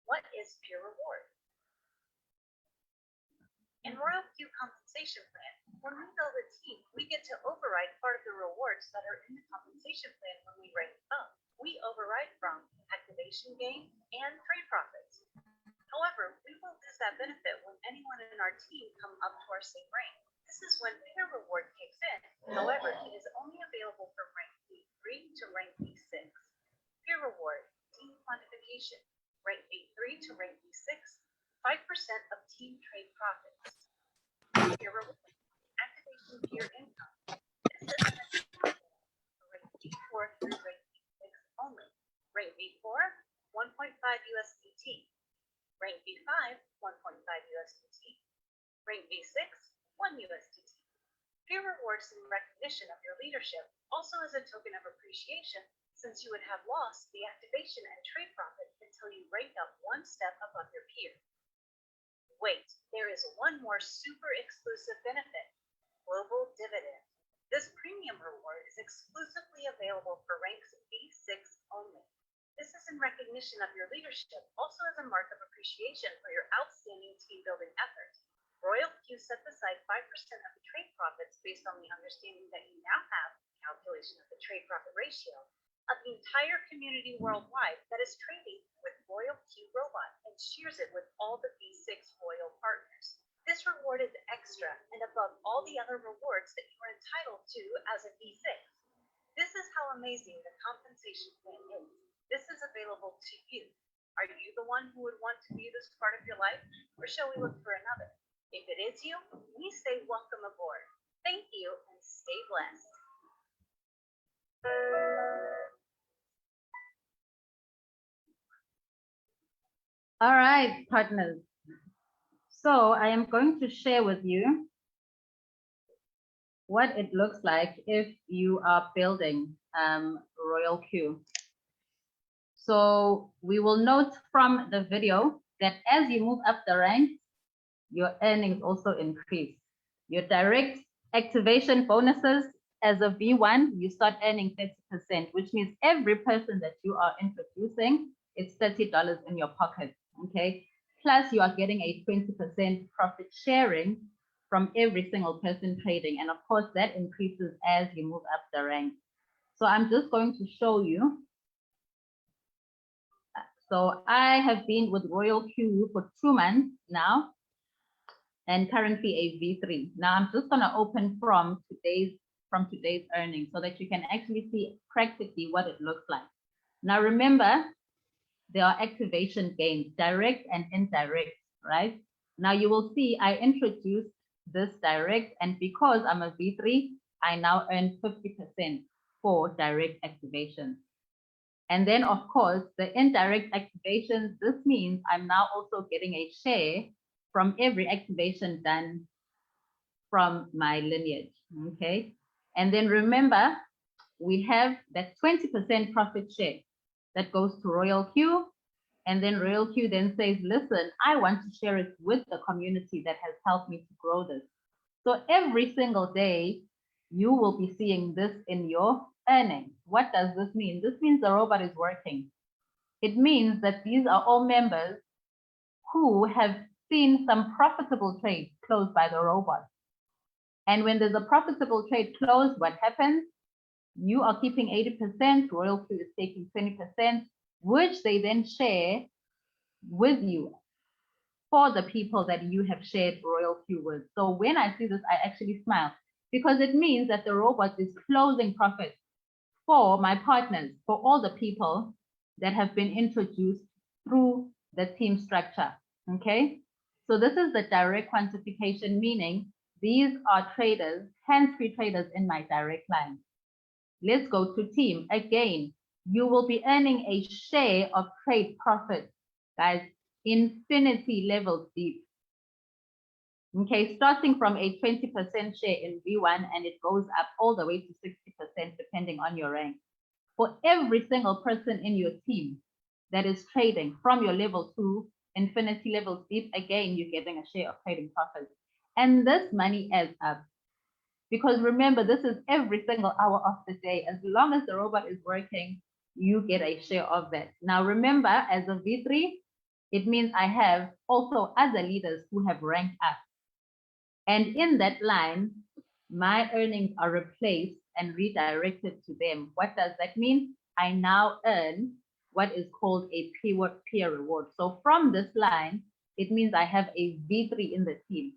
Speaker 3: What is peer reward? In Royal Q compensation plan, when we build a team, we get to override part of the rewards that are in the compensation plan when we rank up. We override from activation gain and trade profits. However, we will lose that benefit when anyone in our team come up to our same rank. This is when peer reward kicks in. However, it is only available from rank B3 to rank B6. Peer reward, team quantification. Rank B3 to rank B6, 5% of team trade profits. Peer reward, activation peer income. This is rank B4 through rank B6 only. Rank B4, 1.5 USDT. Rank B5, 1.5 USDT. Rank B6, 1 USDT. Peer rewards in recognition of your leadership, also as a token of appreciation, since you would have lost the activation and trade profit until you rank up 1 step above your peer. Wait, there is one more super exclusive benefit: global dividend. This premium reward is exclusively available for ranks B6 only. This is in recognition of your leadership, also as a mark of appreciation for your outstanding team building effort. Royal Q sets aside 5% of the trade profits based on the understanding that you now have, calculation of the trade profit ratio, of the entire community worldwide that is trading with Royal Q Robot and shares it with all the B6 Royal partners. This reward is extra and above all the other rewards that you are entitled to as a V6. This is how amazing the compensation plan is. This is available to you. Are you the one who would want to be this part of your life, or shall we look for another? If it is you, we say welcome aboard. Thank you and stay blessed.
Speaker 2: All right, partners. So I am going to share with you what it looks like if you are building Royal Q. So we will note from the video that as you move up the ranks, your earnings also increase. Your direct activation bonuses as a V1, you start earning 30%, which means every person that you are introducing, it's $30 in your pocket, okay? Plus you are getting a 20% profit sharing from every single person trading. And of course that increases as you move up the rank. So I'm just going to show you. So I have been with Royal Q for 2 months now, and currently a V3. Now I'm just gonna open from today's earnings so that you can actually see practically what it looks like. Now remember, there are activation gains, direct and indirect, right? Now you will see I introduced this direct, and because I'm a V3, I now earn 50% for direct activation. And then of course, the indirect activations, this means I'm now also getting a share from every activation done from my lineage, okay? And then remember, we have that 20% profit share that goes to Royal Q, and then Royal Q then says, listen, I want to share it with the community that has helped me to grow this. So every single day, you will be seeing this in your earnings. What does this mean? This means the robot is working. It means that these are all members who have seen some profitable trade closed by the robot. And when there's a profitable trade closed, what happens? You are keeping 80%, Royal Q is taking 20%, which they then share with you for the people that you have shared Royal Q with. So when I see this, I actually smile because it means that the robot is closing profit for my partners, for all the people that have been introduced through the team structure, okay? So this is the direct quantification, meaning these are traders, hands-free traders in my direct line. Let's go to team. Again, you will be earning a share of trade profit, guys, infinity levels deep. Okay, starting from a 20% share in V1, and it goes up all the way to 60% depending on your rank. For every single person in your team that is trading from your level 2 infinity levels deep, again, you're getting a share of trading profits. And this money adds up. Because remember, this is every single hour of the day. As long as the robot is working, you get a share of that. Now, remember, as a V3, it means I have also other leaders who have ranked up. And in that line, my earnings are replaced and redirected to them. What does that mean? I now earn what is called a peer reward. So from this line, it means I have a V3 in the team.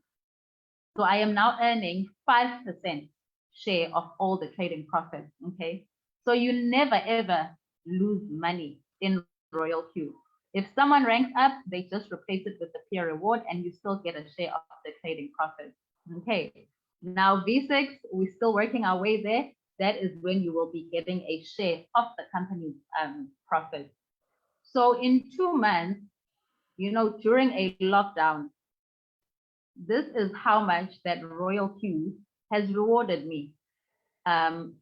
Speaker 2: So I am now earning 5% share of all the trading profits, okay? So you never ever lose money in Royal Q. If someone ranks up, they just replace it with the peer reward and you still get a share of the trading profits, okay? Now V6, we're still working our way there. That is when you will be getting a share of the company's profit. So in 2 months, you know, during a lockdown, this is how much that Royal Q has rewarded me.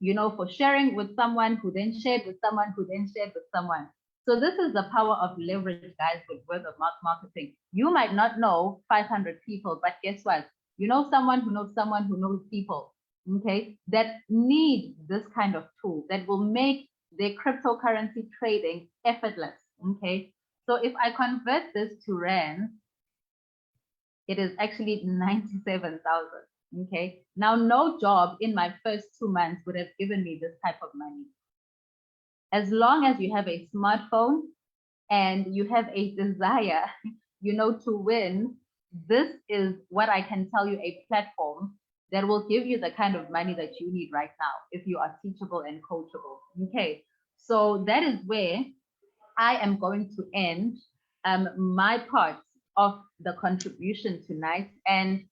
Speaker 2: You know, for sharing with someone who then shared with someone who then shared with someone. So this is the power of leverage, guys, with word of mouth marketing. You might not know 500 people, but guess what? You know someone who knows people, okay, that need this kind of tool that will make their cryptocurrency trading effortless, okay? So if I convert this to rand, it is actually 97,000. Okay. Now, no job in my first 2 months would have given me this type of money. As long as you have a smartphone and you have a desire, you know, to win this is what I can tell you, a platform that will give you the kind of money that you need right now if you are teachable and coachable. Okay, so that is where I am going to end my part of the contribution tonight, and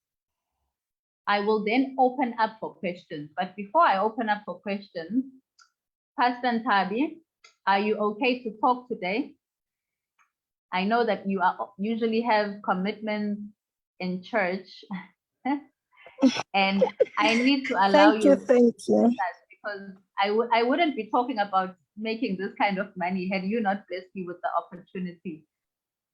Speaker 2: I will then open up for questions. But before I open up for questions, Pastor Ntabi, are you okay to talk today? I know that you usually have commitments in church, and I need to allow
Speaker 4: Thank you.
Speaker 2: because I wouldn't be talking about making this kind of money had you not blessed me with the opportunity.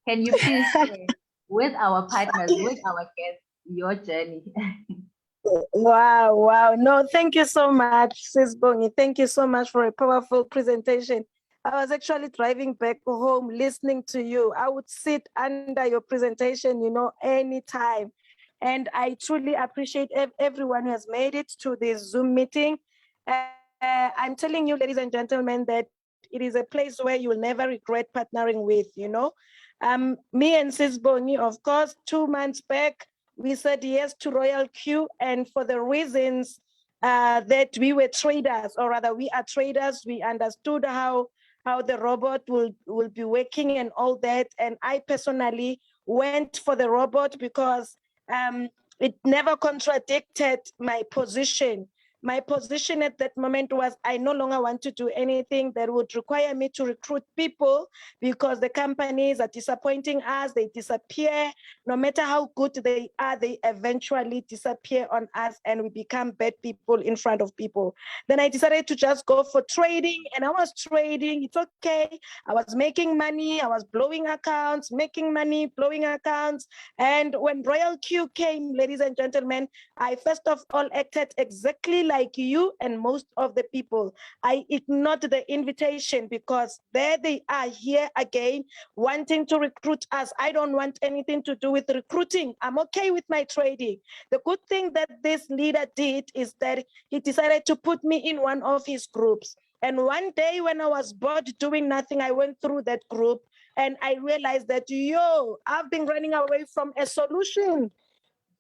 Speaker 2: Can you please share with our partners, with our guests, your journey?
Speaker 4: Wow. No, thank you so much, Sis Bongi. Thank you so much for a powerful presentation. I was actually driving back home listening to you. I would sit under your presentation, anytime. And I truly appreciate everyone who has made it to this Zoom meeting. I'm telling you, ladies and gentlemen, that it is a place where you will never regret partnering with, Me and Sis Bongi, of course, 2 months back, we said yes to Royal Q, and for the reasons that we were traders, or rather we are traders, we understood how the robot will be working and all that. And I personally went for the robot because it never contradicted my position. My position at that moment was I no longer want to do anything that would require me to recruit people, because the companies are disappointing us, they disappear. No matter how good they are, they eventually disappear on us and we become bad people in front of people. Then I decided to just go for trading, and I was trading, it's okay. I was making money, I was blowing accounts, making money, blowing accounts. And when Royal Q came, ladies and gentlemen, I first of all acted exactly like you and most of the people. I ignored the invitation because there they are here again wanting to recruit us. I don't want anything to do with recruiting. I'm okay with my trading. The good thing that this leader did is that he decided to put me in one of his groups. And one day when I was bored doing nothing, I went through that group and I realized that, I've been running away from a solution.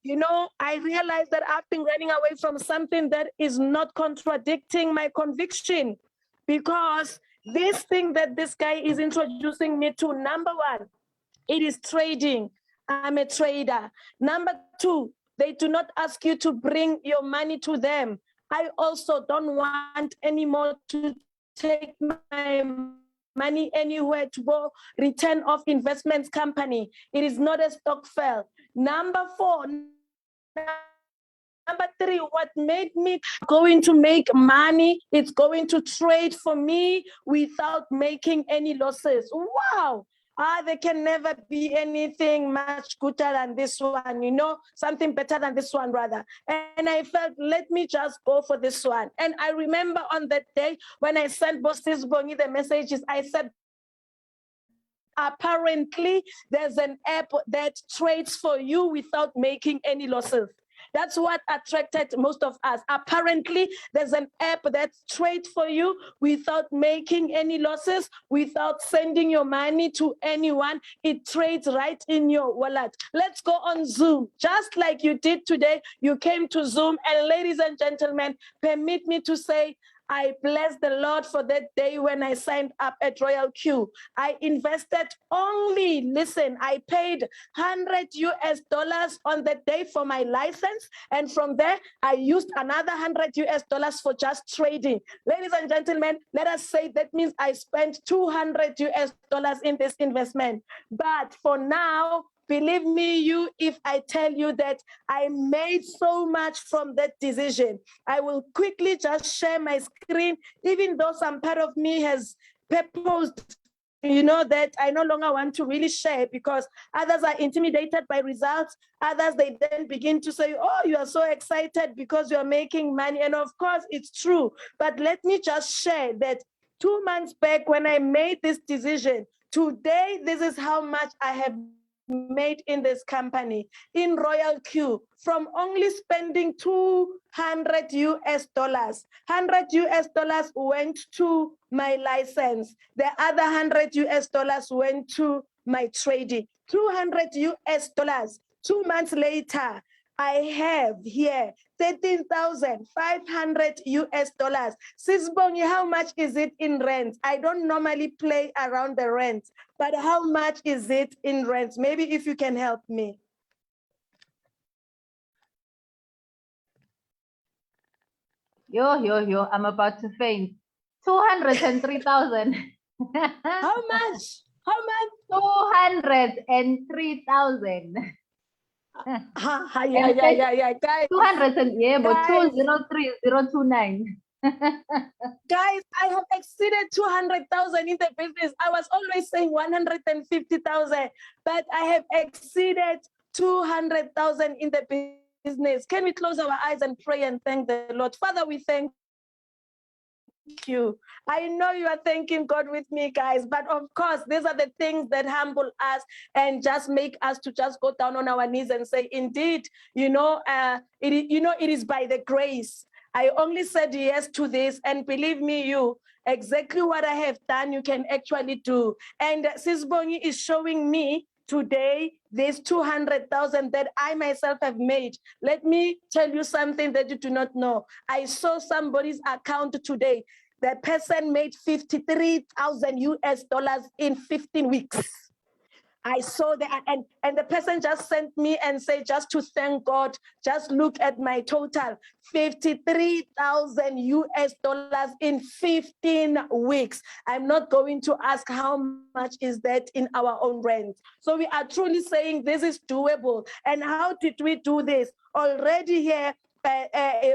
Speaker 4: I realized that I've been running away from something that is not contradicting my conviction, because this thing that this guy is introducing me to, number one, it is trading. I'm a trader. Number two, they do not ask you to bring your money to them. I also don't want anymore to take my money anywhere to go return of investments company. It is not a stock fail. Number three, what made me going to make money, it's going to trade for me without making any losses. Wow. There can never be anything much gooder than this one, something better than this one, rather. And I felt, let me just go for this one. And I remember on that day when I sent Sis Bongi the messages, I said, apparently there's an app that trades for you without making any losses. That's what attracted most of us. Apparently, there's an app that trades for you without making any losses, without sending your money to anyone. It trades right in your wallet. Let's go on Zoom. Just like you did today, you came to Zoom. And ladies and gentlemen, permit me to say, I bless the Lord for that day when I signed up at Royal Q. I invested only, I paid $100 on that day for my license. And from there, I used another $100 for just trading. Ladies and gentlemen, let us say that means I spent $200 in this investment. But for now, believe me, if I tell you that I made so much from that decision. I will quickly just share my screen, even though some part of me has proposed, that I no longer want to really share because others are intimidated by results. Others, they then begin to say, oh, you are so excited because you are making money. And of course, it's true. But let me just share that 2 months back when I made this decision, today, this is how much I have made in this company, in Royal Q, from only spending $200. $100 went to my license. The other $100 went to my trading. $200 2 months later, I have here 13,500 US dollars. Sisbongi, how much is it in rent? I don't normally play around the rent, but how much is it in rent? Maybe if you can help me.
Speaker 2: Yo, I'm about to faint. 203,000.
Speaker 4: How much? How much?
Speaker 2: 203,000.
Speaker 4: Yeah, guys.
Speaker 2: 200, yeah, but
Speaker 4: Guys.
Speaker 2: 203,029.
Speaker 4: Guys, I have exceeded 200,000 in the business. I was always saying 150,000, but I have exceeded 200,000 in the business. Can we close our eyes and pray and thank the Lord? Father, we thank you. I know you are thanking God with me, guys, but of course, these are the things that humble us and just make us to just go down on our knees and say, indeed, it is by the grace. I only said yes to this, and believe me, exactly what I have done, you can actually do. And Sisbongi is showing me today this 200,000 that I myself have made. Let me tell you something that you do not know. I saw somebody's account today. The person made 53,000 US dollars in 15 weeks. I saw that, and the person just sent me and said, just to thank God, just look at my total, 53,000 US dollars in 15 weeks. I'm not going to ask how much is that in our own rent. So we are truly saying this is doable. And how did we do this? Already here,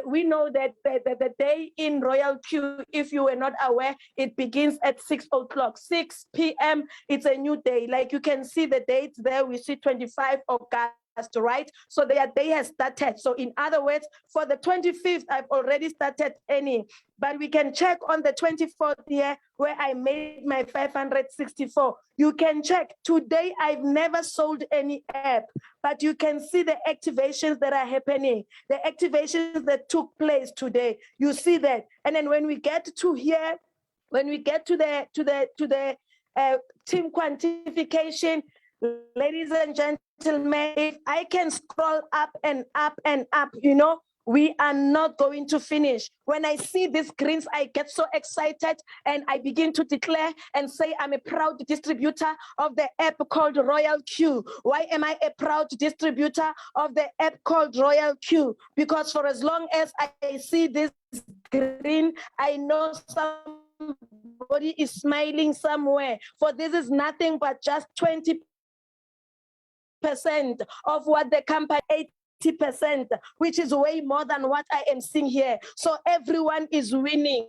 Speaker 4: we know that the day in Royal Q, if you were not aware, it begins at 6 o'clock, 6 p.m. It's a new day. Like you can see the dates there. We see 25 August, right? So their day has started. So in other words, for the 25th, I've already started any. But we can check on the 24th here where I made my 564. You can check. Today, I've never sold any app, but you can see the activations that are happening, the activations that took place today. You see that. And then when we get to here, when we get to the team quantification, ladies and gentlemen, if I can scroll up and up and up, we are not going to finish. When I see these greens, I get so excited and I begin to declare and say, I'm a proud distributor of the app called Royal Q. Why am I a proud distributor of the app called Royal Q? Because for as long as I see this green, I know somebody is smiling somewhere. For this is nothing but just 20% of what the company 80%, which is way more than what I am seeing here. So everyone is winning.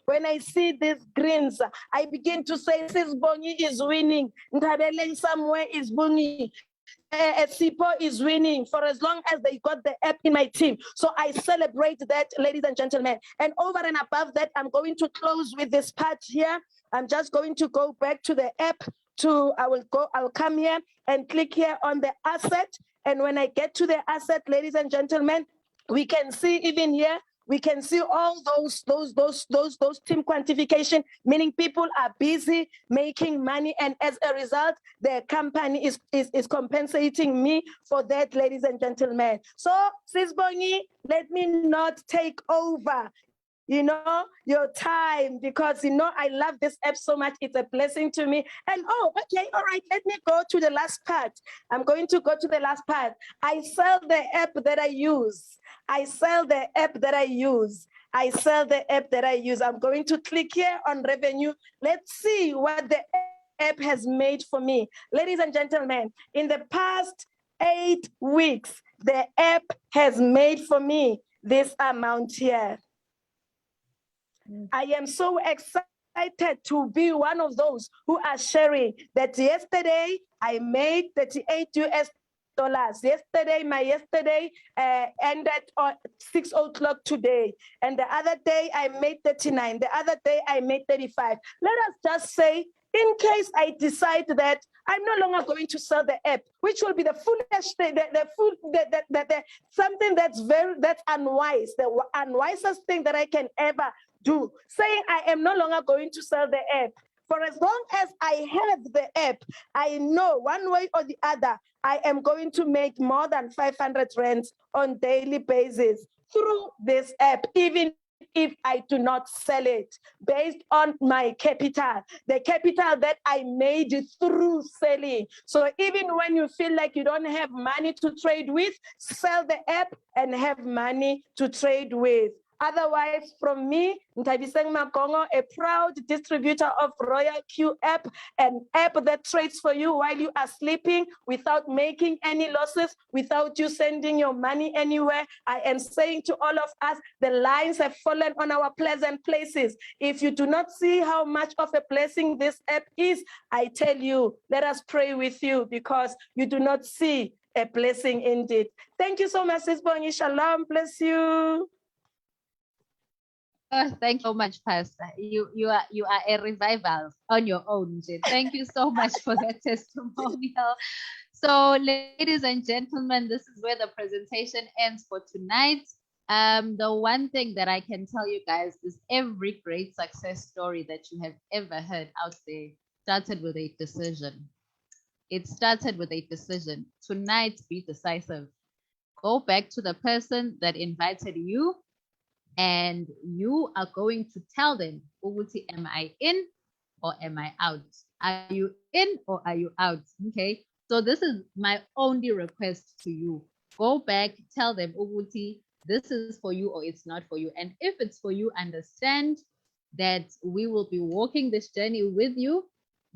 Speaker 4: When I see these greens, I begin to say, Sisbongi is winning. Ndabeleng somewhere is winning. Sipo is winning for as long as they got the app in my team. So I celebrate that, ladies and gentlemen. And over and above that, I'm going to close with this part here. I'm just going to go back to the app. I'll come here and click here on the asset. And when I get to the asset, ladies and gentlemen, we can see even here, we can see all those team quantification, meaning people are busy making money. And as a result, the company is compensating me for that, ladies and gentlemen. So Sisbongi, let me not take over your time, because I love this app so much. It's a blessing to me. And all right, let me go to the last part. I'm going to go to the last part. I sell the app that I use. I'm going to click here on revenue. Let's see what the app has made for me. Ladies and gentlemen, in the past 8 weeks, the app has made for me this amount here. I am so excited to be one of those who are sharing that yesterday I made 38 US dollars. Yesterday ended at 6 o'clock today. And the other day I made 39. The other day I made 35. Let us just say, in case I decide that I'm no longer going to sell the app, which will be the foolish thing, something that's unwise, the unwisest thing that I can ever do. Saying I am no longer going to sell the app. For as long as I have the app, I know one way or the other, I am going to make more than 500 rands on daily basis through this app, even if I do not sell it, based on my capital, the capital that I made through selling. So even when you feel like you don't have money to trade with, sell the app and have money to trade with. Otherwise, from me, Ntabiseng Makongo, a proud distributor of Royal Q app, an app that trades for you while you are sleeping without making any losses, without you sending your money anywhere. I am saying to all of us, the lines have fallen on our pleasant places. If you do not see how much of a blessing this app is, I tell you, let us pray with you because you do not see a blessing indeed. Thank you so much, Sis Bongi. Shalom. Bless you.
Speaker 2: Thank you so much, Pastor. You are a revival on your own, Jane. Thank you so much for that testimonial. So, ladies and gentlemen, this is where the presentation ends for tonight. The one thing that I can tell you guys is every great success story that you have ever heard out there started with a decision. It started with a decision. Tonight, be decisive. Go back to the person that invited you, and you are going to tell them, Uguti, am I in or am I out? Are you in or are you out? Okay. So this is my only request to you. Go back, tell them, Uguti, this is for you or it's not for you. And if it's for you, understand that we will be walking this journey with you.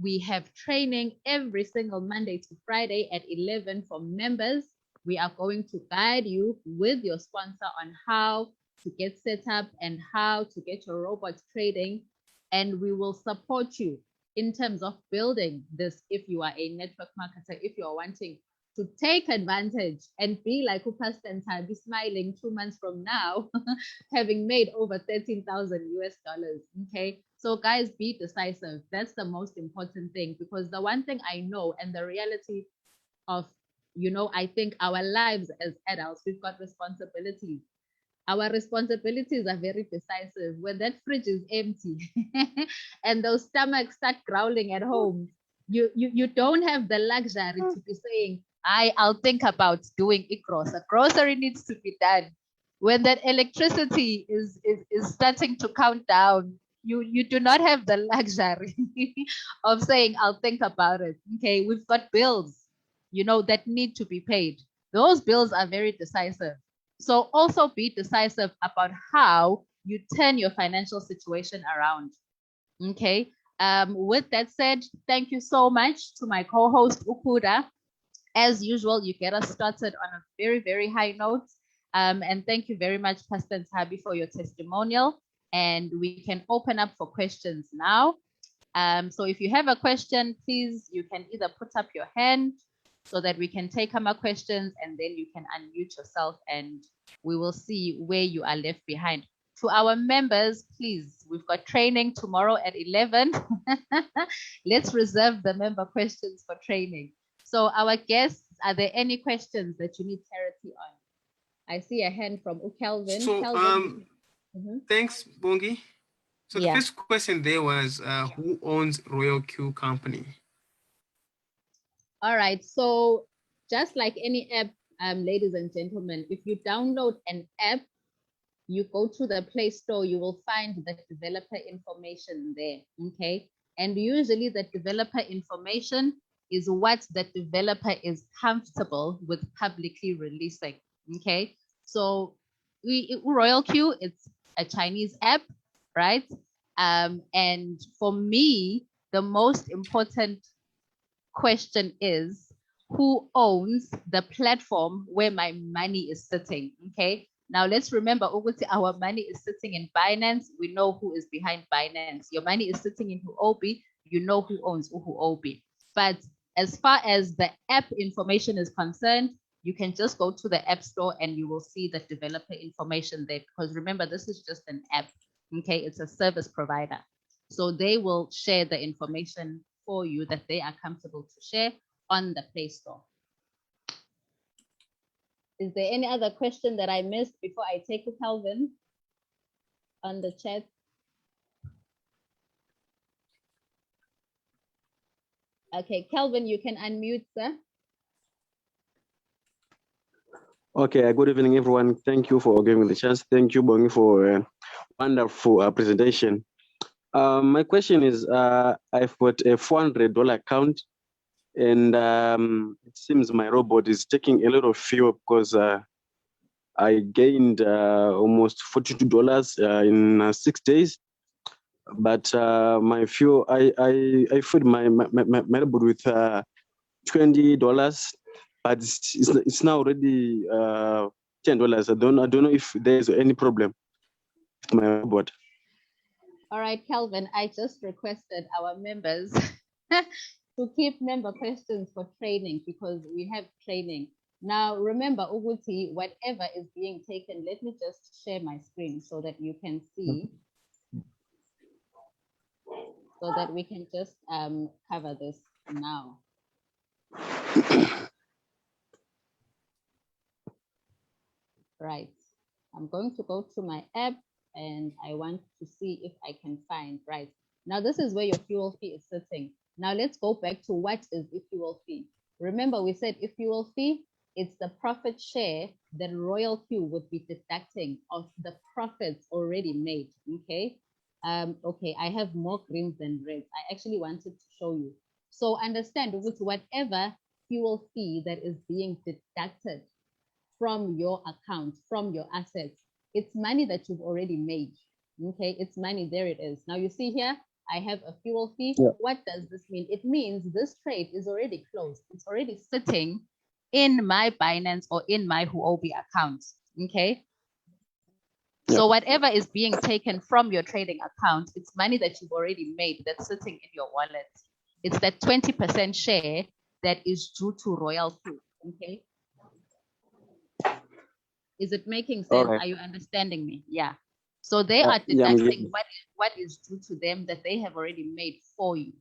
Speaker 2: We have training every single Monday to Friday at 11 for members. We are going to guide you with your sponsor on how to get set up and how to get your robots trading. And we will support you in terms of building this. If you are a network marketer, if you are wanting to take advantage and be like Pastor and be smiling 2 months from now, having made over 13,000 US dollars. Okay. So guys, be decisive. That's the most important thing, because the one thing I know, and the reality of, I think our lives as adults, we've got responsibilities. Our responsibilities are very decisive. When that fridge is empty and those stomachs start growling at home, you don't have the luxury to be saying, I'll think about doing ICROS. A grocery needs to be done. When that electricity is starting to count down, you do not have the luxury of saying, I'll think about it. Okay, we've got bills, that need to be paid. Those bills are very decisive. So also be decisive about how you turn your financial situation around. Okay. With that said, thank you so much to my co-host Ukuda. As usual, you get us started on a very, very high note. And thank you very much, Pastor Ntabi, for your testimonial. And we can open up for questions now. So if you have a question, please, you can either put up your hand so that we can take our questions, and then you can unmute yourself and we will see where you are left behind. To our members, please, we've got training tomorrow at 11. Let's reserve the member questions for training. So our guests, are there any questions that you need clarity on? I see a hand from Kelvin.
Speaker 1: So,
Speaker 2: Kelvin.
Speaker 1: Thanks, Bongi. So
Speaker 2: Yeah.
Speaker 1: the first question there was, who owns Royal Q Company?
Speaker 2: All right, so just like any app, ladies and gentlemen, if you download an app, you go to the Play Store, you will find the developer information there, okay? And usually the developer information is what the developer is comfortable with publicly releasing, okay? So Royal Q, it's a Chinese app, right? And for me, the most important question is, who owns the platform where my money is sitting? Okay. Now let's remember, our money is sitting in Binance. We know who is behind Binance. Your money is sitting in Huobi. You know who owns Huobi. But as far as the app information is concerned, you can just go to the App Store and you will see the developer information there. Because remember, this is just an app. Okay. It's a service provider. So they will share the information for you that they are comfortable to share on the Play Store. Is there any other question that I missed before I take to Calvin on the chat? Okay, Kelvin, you can unmute, sir.
Speaker 5: Okay, good evening, everyone. Thank you for giving me the chance. Thank you, Bongi, for a wonderful presentation. My question is, I've got a $400 account, and it seems my robot is taking a lot of fuel because I gained almost $42 in 6 days. But my fuel, I filled my robot with $20, but it's now already $10. I don't know if there's any problem with my robot.
Speaker 2: All right, Kelvin, I just requested our members to keep member questions for training because we have training. Now, remember, Uguti, whatever is being taken, let me just share my screen so that you can see, so that we can just cover this now. Right, I'm going to go to my app and I want to see if I can find, right. Now, this is where your fuel fee is sitting. Now, let's go back to what is the fuel fee. Remember, we said if fuel fee, it's the profit share that Royal Q would be deducting of the profits already made, okay? Okay, I have more greens than reds. I actually wanted to show you. So understand, with whatever fuel fee that is being deducted from your account, from your assets, it's money that you've already made, okay? It's money, there it is. Now you see here, I have a fuel fee. Yeah. What does this mean? It means this trade is already closed. It's already sitting in my Binance or in my Huobi account, okay? Yeah. So whatever is being taken from your trading account, it's money that you've already made that's sitting in your wallet. It's that 20% share that is due to Royal Q, okay? Is it making sense? Right. Are you understanding me? Yeah. So they are deducting what is due to them that they have already made for you.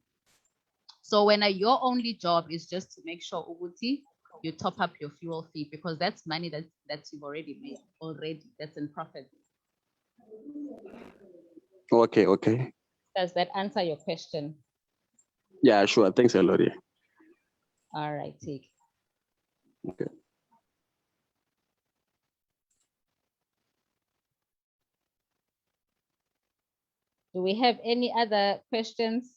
Speaker 2: So when your only job is just to make sure, Uguti, you top up your fuel fee because that's money that you've already made already. That's in profit.
Speaker 5: Okay, okay.
Speaker 2: Does that answer your question?
Speaker 5: Yeah, sure. Thanks a lot. Yeah.
Speaker 2: All right, take.
Speaker 5: Okay.
Speaker 2: Do we have any other questions?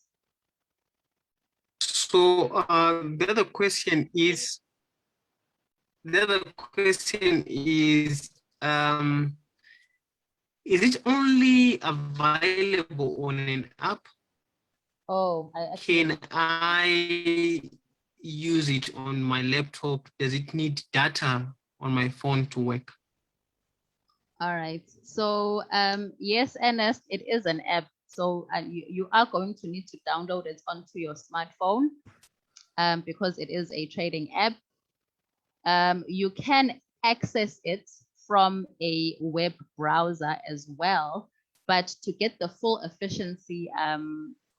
Speaker 1: So the other question is, is it only available on an app?
Speaker 2: Oh,
Speaker 1: can I use it on my laptop? Does it need data on my phone to work?
Speaker 2: All right. So yes, Ernest, it is an app. So you are going to need to download it onto your smartphone because it is a trading app. You can access it from a web browser as well, but to get the full efficiency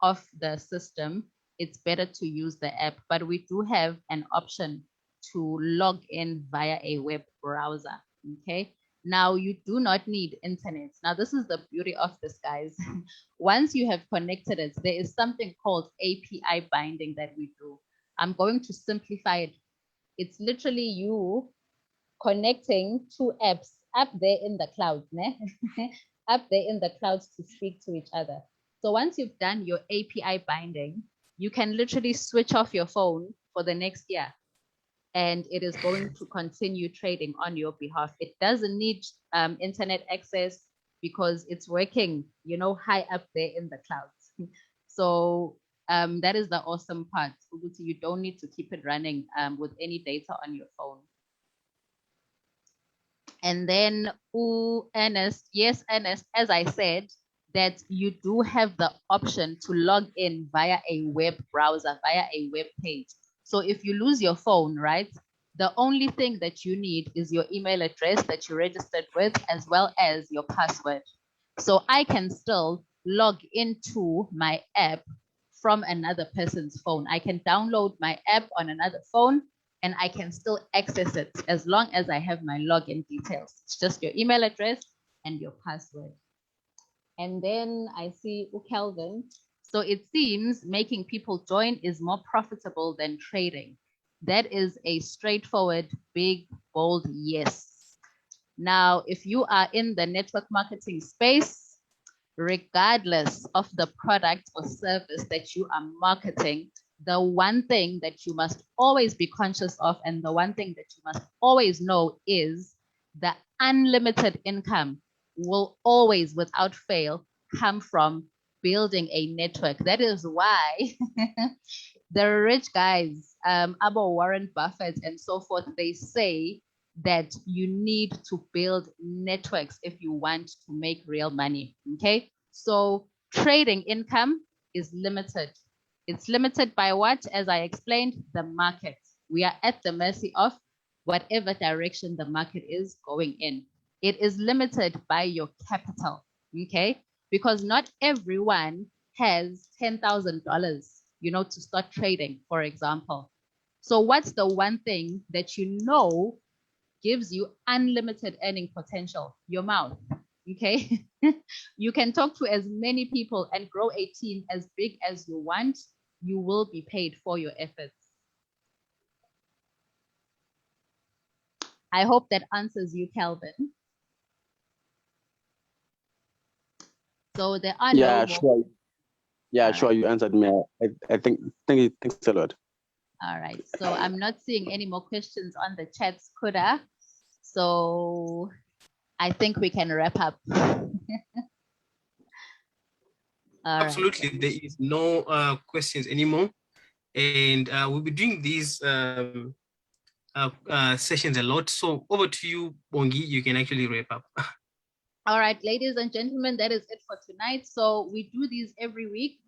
Speaker 2: of the system, it's better to use the app. But we do have an option to log in via a web browser, okay? Now, you do not need internet. Now, this is the beauty of this, guys. Once you have connected it, there is something called API binding that we do. I'm going to simplify it. It's literally you connecting two apps up there in the cloud, ne? Up there in the clouds to speak to each other. So once you've done your API binding, you can literally switch off your phone for the next year and it is going to continue trading on your behalf. It doesn't need internet access because it's working, you know, high up there in the clouds. So that is the awesome part. You don't need to keep it running with any data on your phone. And then, Ernest, yes, Ernest, as I said, that you do have the option to log in via a web browser, via a web page. So if you lose your phone, right, the only thing that you need is your email address that you registered with, as well as your password. So I can still log into my app from another person's phone. I can download my app on another phone and I can still access it as long as I have my login details. It's just your email address and your password. And then I see Kelvin. So it seems making people join is more profitable than trading. That is a straightforward, big, bold yes. Now, if you are in the network marketing space, regardless of the product or service that you are marketing, the one thing that you must always be conscious of and the one thing that you must always know is the unlimited income will always, without fail, come from building a network. That is why the rich guys, Abo Warren Buffett and so forth, they say that you need to build networks if you want to make real money, okay? So trading income is limited. It's limited by what? As I explained, the market. We are at the mercy of whatever direction the market is going in. It is limited by your capital, okay? Because not everyone has $10,000, you know, to start trading, for example. So what's the one thing that you know gives you unlimited earning potential? Your mouth, okay? You can talk to as many people and grow a team as big as you want. You will be paid for your efforts. I hope that answers you, Calvin. So there are
Speaker 5: Yeah,
Speaker 2: no more.
Speaker 5: sure. Yeah,
Speaker 2: All
Speaker 5: sure.
Speaker 2: right.
Speaker 5: You answered me. I think. Thanks a lot.
Speaker 2: All right. So I'm not seeing any more questions on the chat, Kuda. So I think we can wrap up. All
Speaker 1: Absolutely,
Speaker 2: right.
Speaker 1: there is no questions anymore, and we'll be doing these sessions a lot. So over to you, Bongi. You can actually wrap up.
Speaker 2: All right, ladies and gentlemen, that is it for tonight. So we do these every week.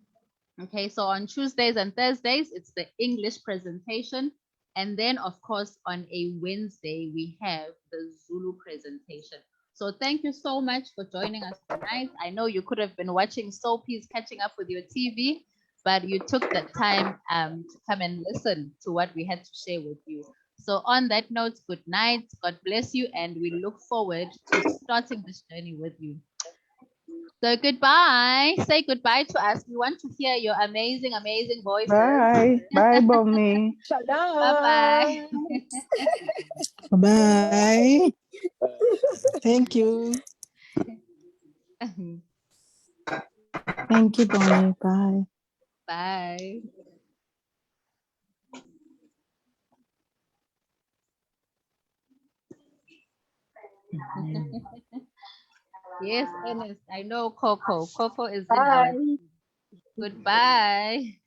Speaker 2: Okay, so on Tuesdays and Thursdays, it's the English presentation. And then, of course, on a Wednesday, we have the Zulu presentation. So thank you so much for joining us tonight. I know you could have been watching soapies, catching up with your TV, but you took the time to come and listen to what we had to share with you. So on that note, good night, God bless you, and we look forward to starting this journey with you. So goodbye. Say goodbye to us. We want to hear your amazing, amazing voices.
Speaker 6: Bye. Bye, Bongi.
Speaker 2: Bye-bye.
Speaker 6: Bye. Thank you. Thank you, Bongi. Bye.
Speaker 2: Bye. Yes, Ernest. I know Coco. Coco is in our team. Goodbye.